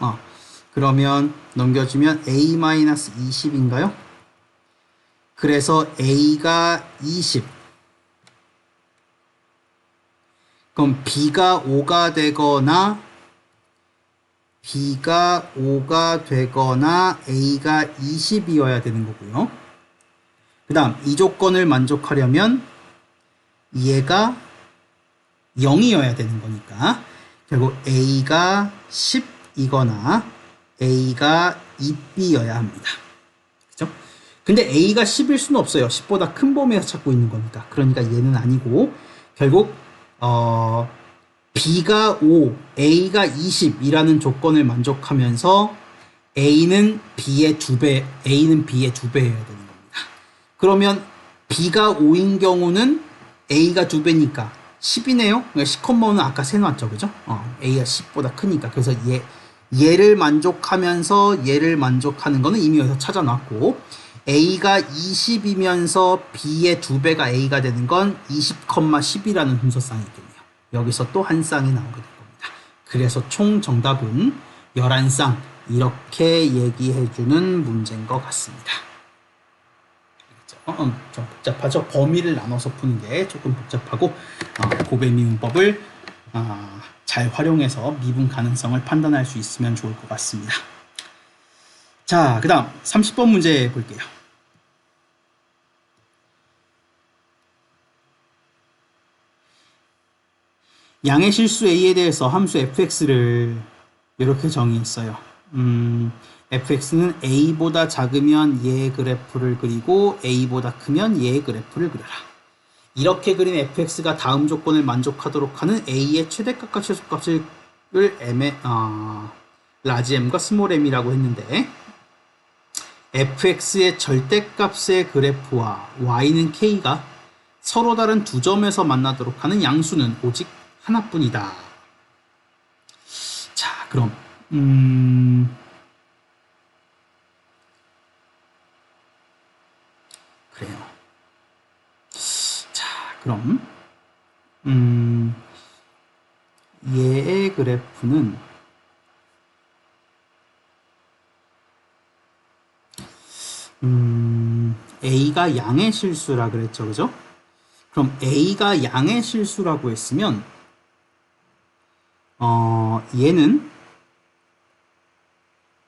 그러면 넘겨주면 a-20인가요? 그래서 a가 20. 그럼 b가 5가 되거나 a가 20이어야 되는 거고요. 그 다음 이 조건을 만족하려면 얘가 0이어야 되는 거니까 결국 a가 10이거나 a가 2b여야 합니다. 그죠? 근데 a가 10일 수는 없어요. 10보다 큰 범위에서 찾고 있는 거니까. 그러니까 얘는 아니고 결국 b가 5, a가 20이라는 조건을 만족하면서 a는 b의 2배여야 되는 겁니다. 그러면 b가 5인 경우는 a가 2배니까 10이네요. 그러니까 10,5는 아까 세놨죠, 그죠? a가 10보다 크니까. 그래서 얘를 만족하면서 얘를 만족하는 거는 이미 여기서 찾아놨고, a가 20이면서 b의 2배가 a가 되는 건 20,10이라는 분서쌍이겠네요. 여기서 또 한 쌍이 나오게 될 겁니다. 그래서 총 정답은 11쌍, 이렇게 얘기해주는 문제인 것 같습니다. 좀 복잡하죠. 범위를 나눠서 푸는 게 조금 복잡하고, 고배미분법을 잘 활용해서 미분 가능성을 판단할 수 있으면 좋을 것 같습니다. 자, 그 다음 30번 문제 볼게요. 양의 실수 a에 대해서 함수 fx를 이렇게 정의했어요. fx는 a보다 작으면 얘의 그래프를 그리고 a보다 크면 얘의 그래프를 그려라. 이렇게 그린 fx가 다음 조건을 만족하도록 하는 a의 최대값과 최소값을 라지 m과 스몰 m이라고 했는데, fx의 절대값의 그래프와 y는 k가 서로 다른 두 점에서 만나도록 하는 양수는 오직 하나뿐이다. 자, 그럼 그래요. 자, 그럼 얘의 그래프는 a가 양의 실수라 그랬죠, 그죠? 그럼 a가 양의 실수라고 했으면 얘는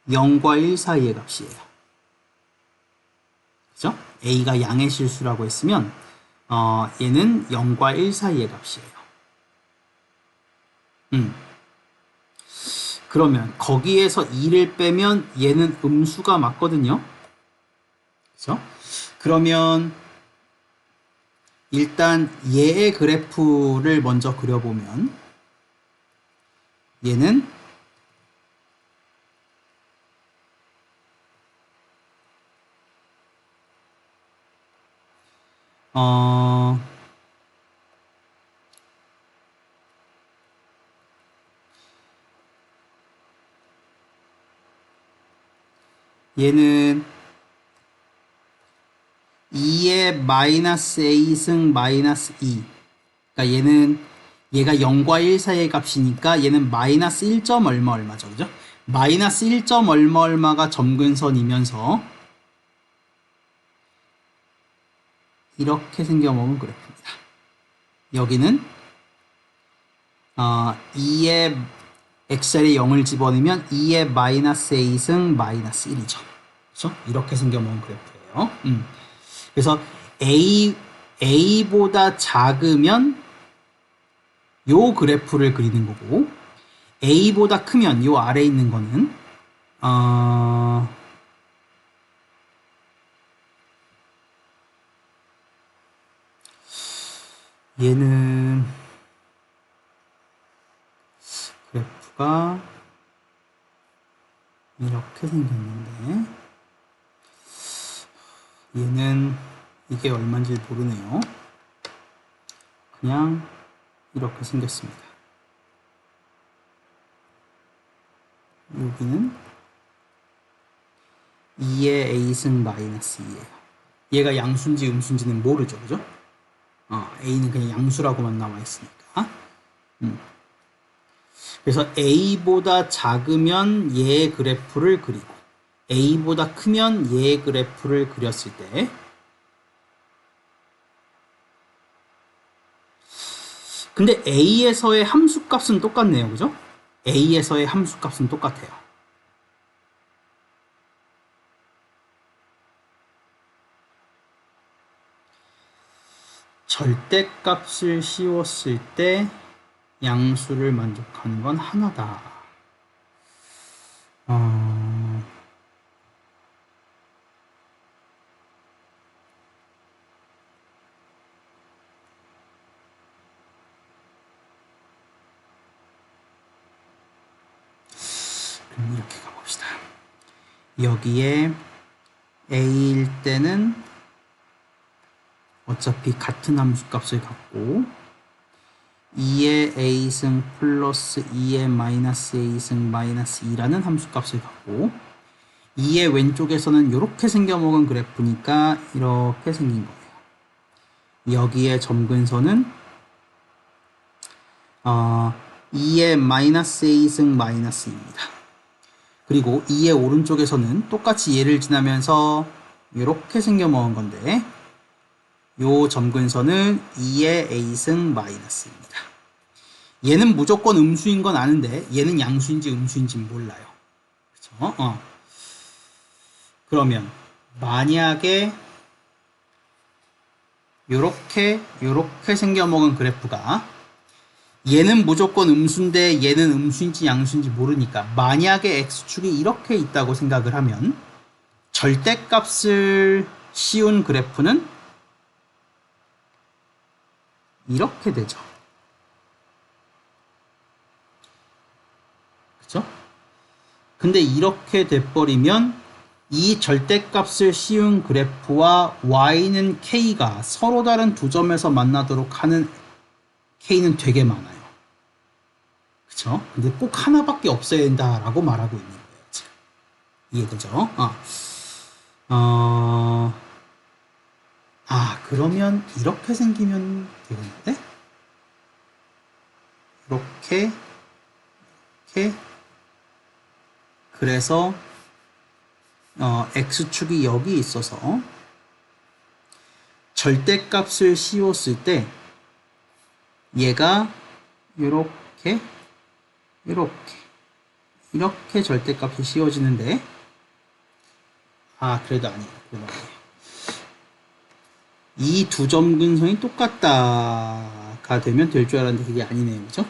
0과 1 사이의 값이에요. 그죠? a가 양의 실수라고 했으면 얘는 0과 1 사이의 값이에요. 그러면 거기에서 2를 빼면 얘는 음수가 맞거든요. 그죠? 그러면 일단 얘의 그래프를 먼저 그려보면 얘는 얘는 2의 마이너스 a승 마이너스 2. 그러니까 얘가 0과 1 사이의 값이니까 얘는 마이너스 1. 얼마 얼마죠, 그죠? 마이너스 1. 얼마 얼마가 점근선이면서 이렇게 생겨먹은 그래프입니다. 여기는 2의 xl에 0을 집어넣으면 2의 마이너스 a승 마이너스 1이죠. 그렇죠? 이렇게 생겨먹은 그래프예요. 그래서 a보다 작으면 요 그래프를 그리는 거고, a보다 크면 요 아래에 있는 거는 얘는 그래프가 이렇게 생겼는데, 얘는 이게 얼마인지 모르네요. 그냥 이렇게 생겼습니다. 여기는 2의 a승 마이너스 2예요. 얘가 양수인지 음수인지는 모르죠, 그죠? a는 그냥 양수라고만 나와 있으니까. 그래서 a보다 작으면 얘의 그래프를 그리고 a보다 크면 얘의 그래프를 그렸을 때 근데 a에서의 함수값은 똑같네요, 그죠? a에서의 함수값은 똑같아요. 절대값을 씌웠을 때 양수를 만족하는 건 하나다. 그럼 이렇게 가봅시다. 여기에 a일 때는 어차피 같은 함수값을 갖고 2의 a승 플러스 2의 마이너스 a승 마이너스 2라는 함수값을 갖고 2의 왼쪽에서는 이렇게 생겨먹은 그래프니까 이렇게 생긴 거예요. 여기에 점근선은 2의 마이너스 a승 마이너스 2입니다. 그리고 2의 오른쪽에서는 똑같이 얘를 지나면서 이렇게 생겨먹은 건데 요 점근선은 2의 a승 마이너스입니다. 얘는 무조건 음수인 건 아는데 얘는 양수인지 음수인지 몰라요. 그렇죠? 그러면 만약에 요렇게 생겨먹은 그래프가 얘는 무조건 음수인데 얘는 음수인지 양수인지 모르니까 만약에 x축이 이렇게 있다고 생각을 하면 절대값을 씌운 그래프는 이렇게 되죠. 그쵸? 근데 이렇게 돼버리면 이 절대값을 씌운 그래프와 y는 k가 서로 다른 두 점에서 만나도록 하는 k는 되게 많아요. 그쵸? 근데 꼭 하나밖에 없어야 된다라고 말하고 있는 거예요. 이해되죠? 그러면 이렇게 생기면 되겠는데? 이렇게 그래서 x축이 여기 있어서 절대값을 씌웠을 때 얘가 이렇게 절대값이 씌워지는데 그래도 아니에요. 이 두 점근선이 똑같다가 되면 될 줄 알았는데 그게 아니네요. 그죠?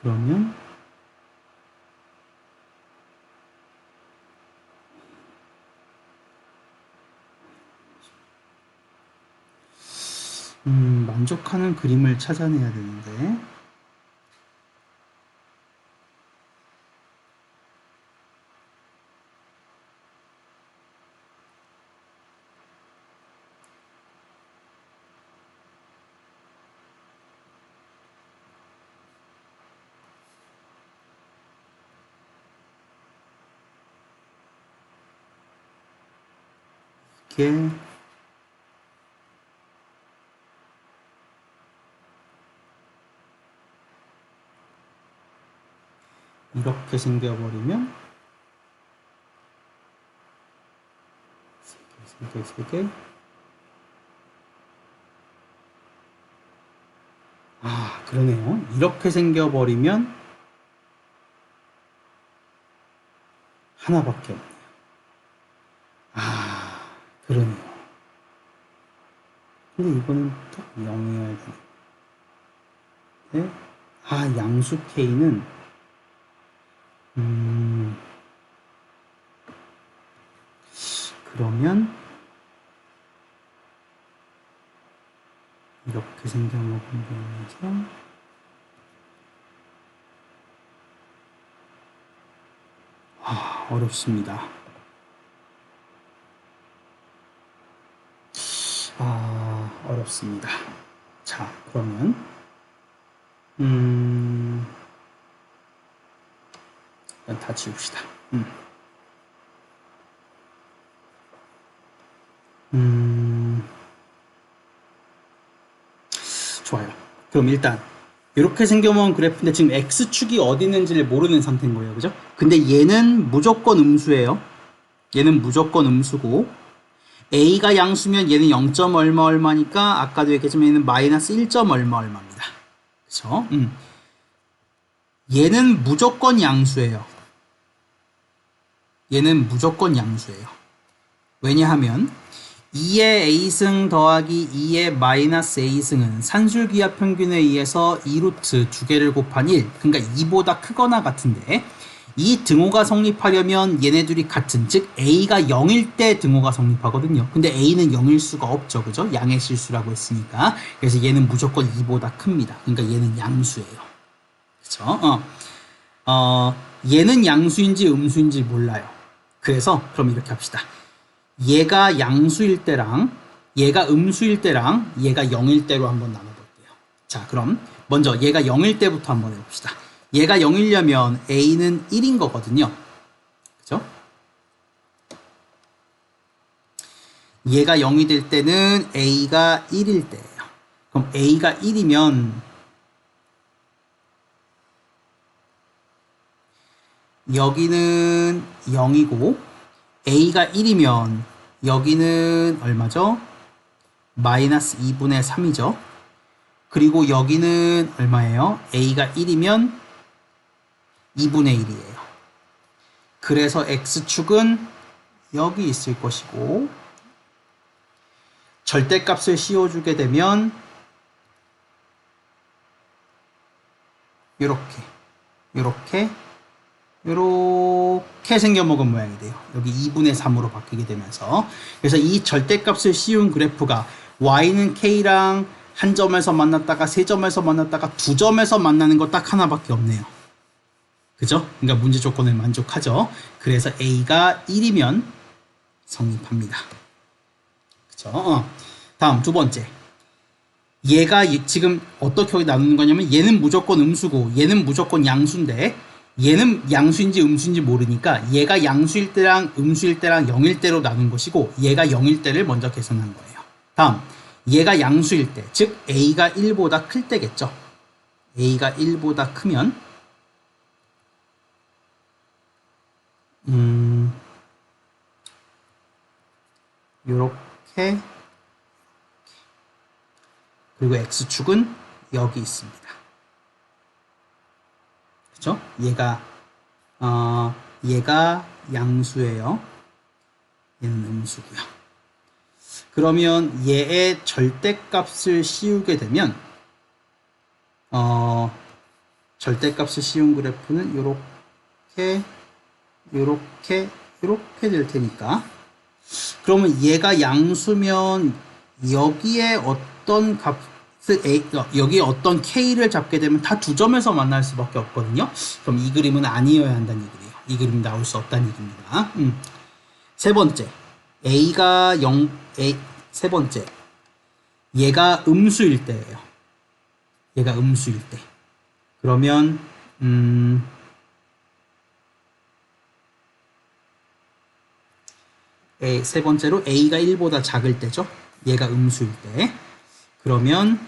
그러면 만족하는 그림을 찾아내야 되는데 이게 이렇게 생겨버리면 세 개. 그러네요. 이렇게 생겨버리면 하나밖에 없네요. 그러네요. 근데 이거는 딱 0이어야 되네. 양수 K는 그러면 이렇게 생겨먹으면서 어렵습니다. 어렵습니다. 자, 그러면 일단 다 지웁시다. 좋아요. 그럼 일단 이렇게 생겨먹은 그래프인데 지금 x축이 어디 있는지를 모르는 상태인 거예요. 그죠? 근데 얘는 무조건 음수예요. 얘는 무조건 음수고 a가 양수면 얘는 0. 얼마니까 아까도 얘기했지만 얘는 마이너스 1. 얼마입니다. 그쵸? 얘는 무조건 양수예요. 얘는 무조건 양수예요. 왜냐하면 2의 a승 더하기 2의 마이너스 a승은 산술기하 평균에 의해서 2루트 두 개를 곱한 1, 그러니까 2보다 크거나 같은데 이 등호가 성립하려면 얘네들이 같은, 즉 A가 0일 때 등호가 성립하거든요. 근데 A는 0일 수가 없죠. 그죠? 양의 실수라고 했으니까. 그래서 얘는 무조건 2보다 큽니다. 그러니까 얘는 양수예요. 그죠? 얘는 양수인지 음수인지 몰라요. 그래서 그럼 이렇게 합시다. 얘가 양수일 때랑 얘가 음수일 때랑 얘가 0일 때로 한번 나눠볼게요. 자, 그럼 먼저 얘가 0일 때부터 한번 해봅시다. 얘가 0이려면 A는 1인 거거든요. 그죠? 얘가 0이 될 때는 A가 1일 때예요. 그럼 A가 1이면 여기는 0이고 A가 1이면 여기는 얼마죠? 마이너스 2분의 3이죠. 그리고 여기는 얼마예요? A가 1이면 2분의 1이에요. 그래서 X축은 여기 있을 것이고 절대값을 씌워주게 되면 이렇게 생겨먹은 모양이 돼요. 여기 2분의 3으로 바뀌게 되면서. 그래서 이 절대값을 씌운 그래프가 y는 k랑 한 점에서 만났다가 세 점에서 만났다가 두 점에서 만나는 거 딱 하나밖에 없네요. 그죠? 그러니까 문제 조건을 만족하죠. 그래서 a가 1이면 성립합니다. 그죠? 다음 두 번째. 얘가 지금 어떻게 나누는 거냐면 얘는 무조건 음수고 얘는 무조건 양수인데 얘는 양수인지 음수인지 모르니까 얘가 양수일 때랑 음수일 때랑 0일 때로 나눈 것이고 얘가 0일 때를 먼저 계산한 거예요. 다음 얘가 양수일 때, 즉 A가 1보다 클 때겠죠. A가 1보다 크면 요렇게 그리고 X축은 여기 있습니다. 그죠? 얘가 양수예요. 얘는 음수고요. 그러면 얘의 절대값을 씌우게 되면 절대값을 씌운 그래프는 요렇게 될 테니까 그러면 얘가 양수면 여기에 어떤 여기에 어떤 k를 잡게 되면 다 두 점에서 만날 수밖에 없거든요. 그럼 이 그림은 아니어야 한다는 얘기예요. 이 그림 나올 수 없다는 얘기입니다. 세 번째, 세 번째, 얘가 음수일 때예요. 얘가 음수일 때. 그러면 세 번째로 A가 1보다 작을 때죠. 얘가 음수일 때. 그러면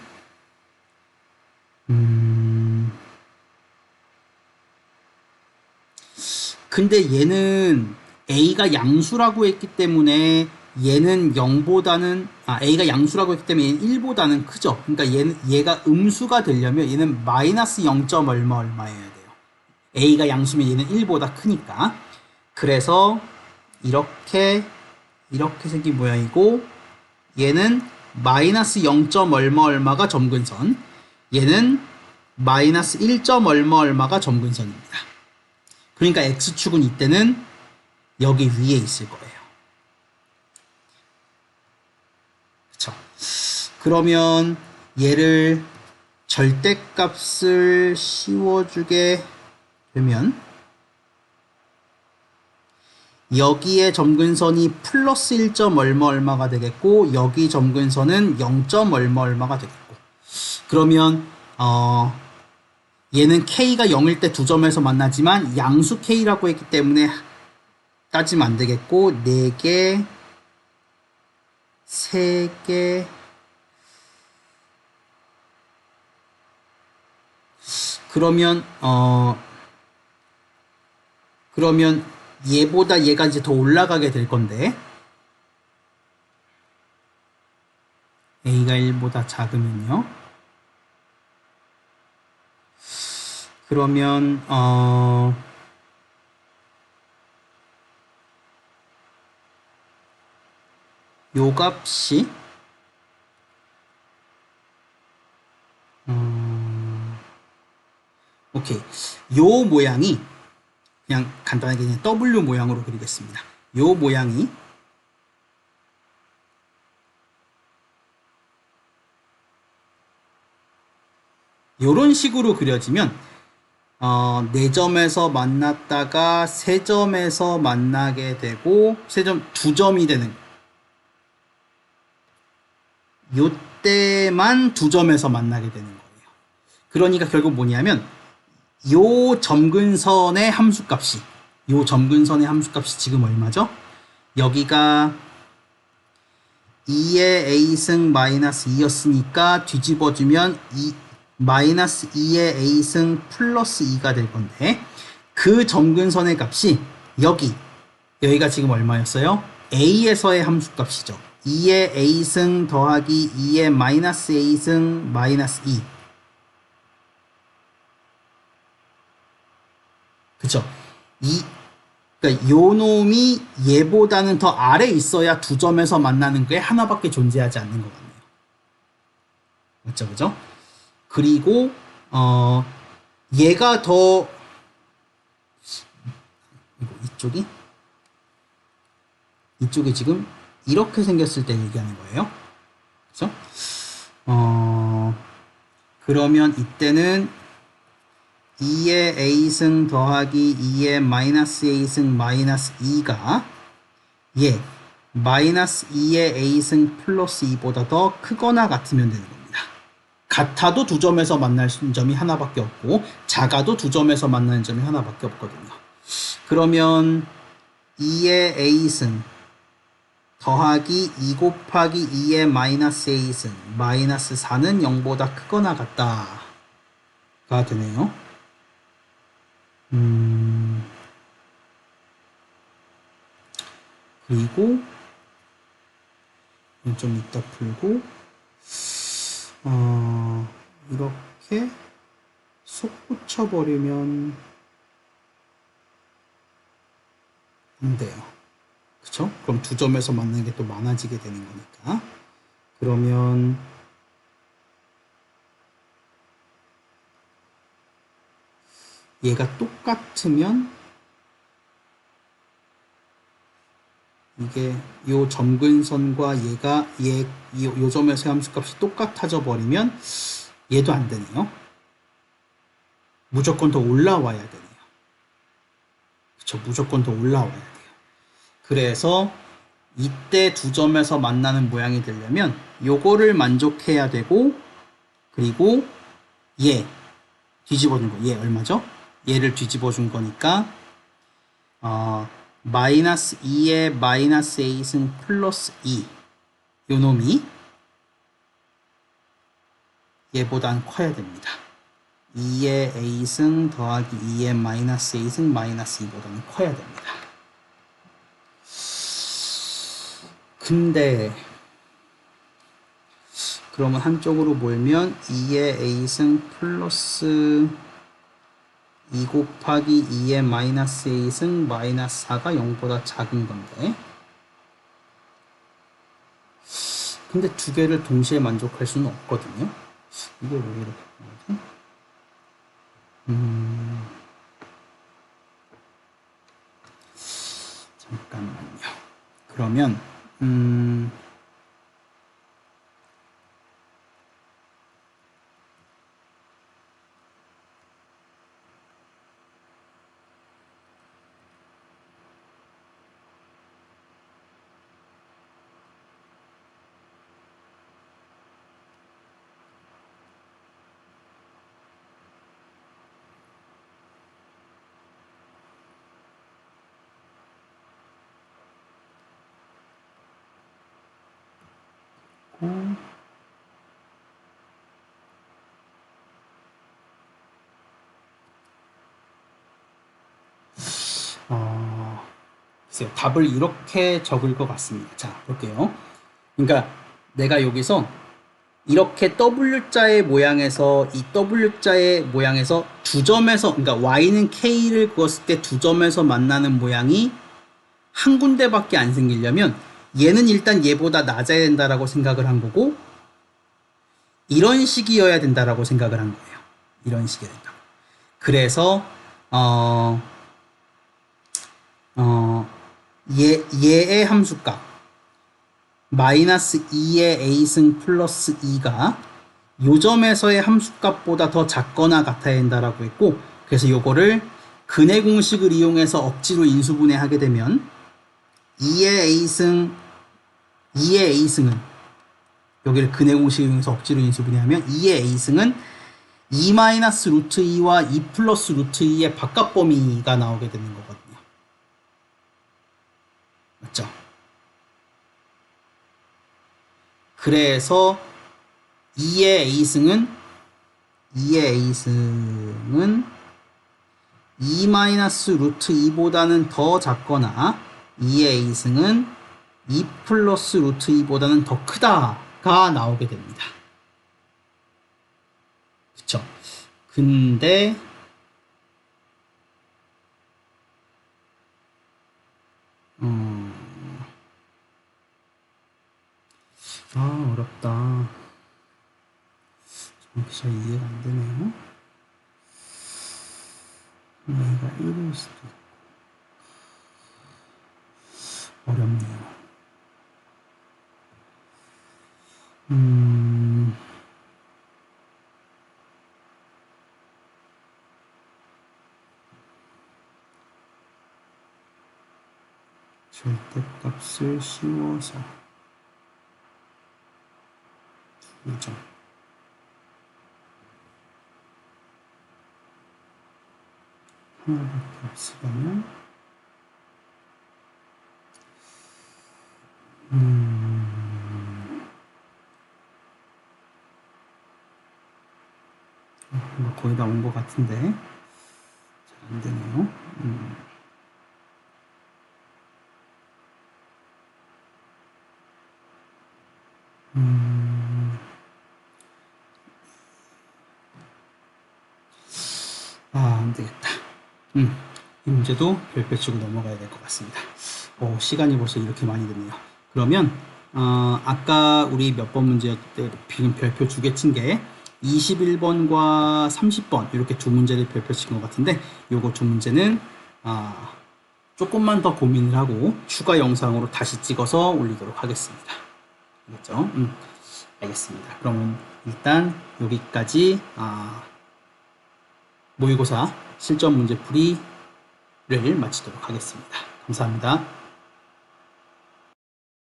근데 얘는 A가 양수라고 했기 때문에 얘는 0보다는 A가 양수라고 했기 때문에 얘는 1보다는 크죠. 그러니까 얘가 음수가 되려면 얘는 마이너스 0. 얼마여야 돼요. A가 양수면 얘는 1보다 크니까. 그래서 이렇게 생긴 모양이고 얘는 마이너스 0. 얼마가 점근선, 얘는 마이너스 1. 얼마가 점근선입니다. 그러니까 X축은 이때는 여기 위에 있을 거예요. 그쵸? 그러면 얘를 절대값을 씌워주게 되면 여기에 점근선이 플러스 1. 얼마가 되겠고 여기 점근선은 0. 얼마가 되겠고 그러면 얘는 K가 0일 때 두 점에서 만나지만 양수 K라고 했기 때문에 따지면 안 되겠고 4개, 3개 그러면 얘보다 얘가 이제 더 올라가게 될 건데 A가 1보다 작으면요. 그러면 요 값이 오케이. 요 모양이 그냥 간단하게 그냥 W 모양으로 그리겠습니다. 요 모양이 요런 식으로 그려지면 4점에서 만났다가 3점에서 만나게 되고 2점이 되는 요때만 2점에서 만나게 되는 거예요. 그러니까 결국 뭐냐면 요 점근선의 함수값이 지금 얼마죠? 여기가 2의 a승 마이너스 2였으니까 뒤집어주면 마이너스 2의 a승 플러스 2가 될 건데 그 점근선의 값이 여기가 지금 얼마였어요? a에서의 함수값이죠. 2의 a승 더하기 2의 마이너스 a승 마이너스 2. 그쵸? 그러니까 요 놈이 얘보다는 더 아래 있어야 2점에서 만나는 게 하나밖에 존재하지 않는 것 같네요. 맞죠? 그죠? 그리고 얘가 더 이쪽이 지금 이렇게 생겼을 때 얘기하는 거예요. 그죠? 그러면 이때는 2의 a승 더하기 2의 마이너스 a승 마이너스 2가 마이너스 2의 a승 플러스 2보다 더 크거나 같으면 되는 겁니다. 같아도 2점에서 만날 점이 하나밖에 없고 작아도 2점에서 만나는 점이 하나밖에 없거든요. 그러면 2의 a승 더하기 2 곱하기 2의 마이너스 a승 마이너스 4는 0보다 크거나 같다가 되네요. 그리고 좀 이따 풀고 이렇게 속 붙여버리면 안 돼요. 그쵸? 그럼 2점에서 만나는 게 또 많아지게 되는 거니까. 그러면 얘가 똑같으면 이게 요 점근선과 얘가 요 점에서의 함수값이 똑같아져 버리면 얘도 안 되네요. 무조건 더 올라와야 되네요. 그쵸? 무조건 더 올라와야 돼요. 그래서 이때 2점에서 만나는 모양이 되려면 요거를 만족해야 되고 그리고 얘 뒤집어 준 거. 얘 얼마죠? 얘를 뒤집어 준 거니까 마이너스 2의 마이너스 a승 플러스 2 요 놈이 얘보단 커야 됩니다. 2의 a승 더하기 2의 마이너스 a승 마이너스 2보다는 커야 됩니다. 근데 그러면 한쪽으로 몰면 2의 a승 플러스 2 곱하기 2의 마이너스 a승 마이너스 4가 0보다 작은 건데 근데 두 개를 동시에 만족할 수는 없거든요. 이게 왜 이렇게 나오지? 잠깐만요. 그러면 글쎄요, 답을 이렇게 적을 것 같습니다. 자, 볼게요. 그러니까 내가 여기서 이렇게 W자의 모양에서 이 W자의 모양에서 2점에서 그러니까 Y는 K를 그었을 때 2점에서 만나는 모양이 한 군데밖에 안 생기려면 얘는 일단 얘보다 낮아야 된다라고 생각을 한 거고 이런 식이어야 된다라고 생각을 한 거예요. 이런 식이어야 된다. 그래서 얘의 함수값 마이너스 2의 a승 플러스 2가 요점에서의 함수값보다 더 작거나 같아야 한다라고 했고, 그래서 요거를 근해 공식을 이용해서 억지로 인수분해하게 되면 2의 a승은 여기를 근해 공식을 이용해서 억지로 인수분해하면 2의 a승은 2 마이너스 루트 2와 2 플러스 루트 2의 바깥 범위가 나오게 되는 거거든요. 맞죠? 그래서 2의 a승은 2 마이너스 루트 2보다는 더 작거나 2의 a승은 2 플러스 루트 2보다는 더 크다가 나오게 됩니다. 그쵸? 근데 어렵다. 정확히 잘 이해가 안 되네요. 얘가 1일 수도 있고 어렵네요. 절대값을 씌워서 2점 하나밖에 없으려면 거의 다 온 것 같은데 잘 안 되네요. 안 되겠다. 이 문제도 별표 치고 넘어가야 될 것 같습니다. 시간이 벌써 이렇게 많이 됐네요. 그러면 아까 우리 몇 번 문제 때 지금 별표 2개 친 게 21번과 30번 이렇게 두 문제를 별표 친 것 같은데, 요거 두 문제는 조금만 더 고민을 하고 추가 영상으로 다시 찍어서 올리도록 하겠습니다. 알겠죠? 알겠습니다. 그러면 일단 여기까지 모의고사 실전 문제풀이를 마치도록 하겠습니다. 감사합니다.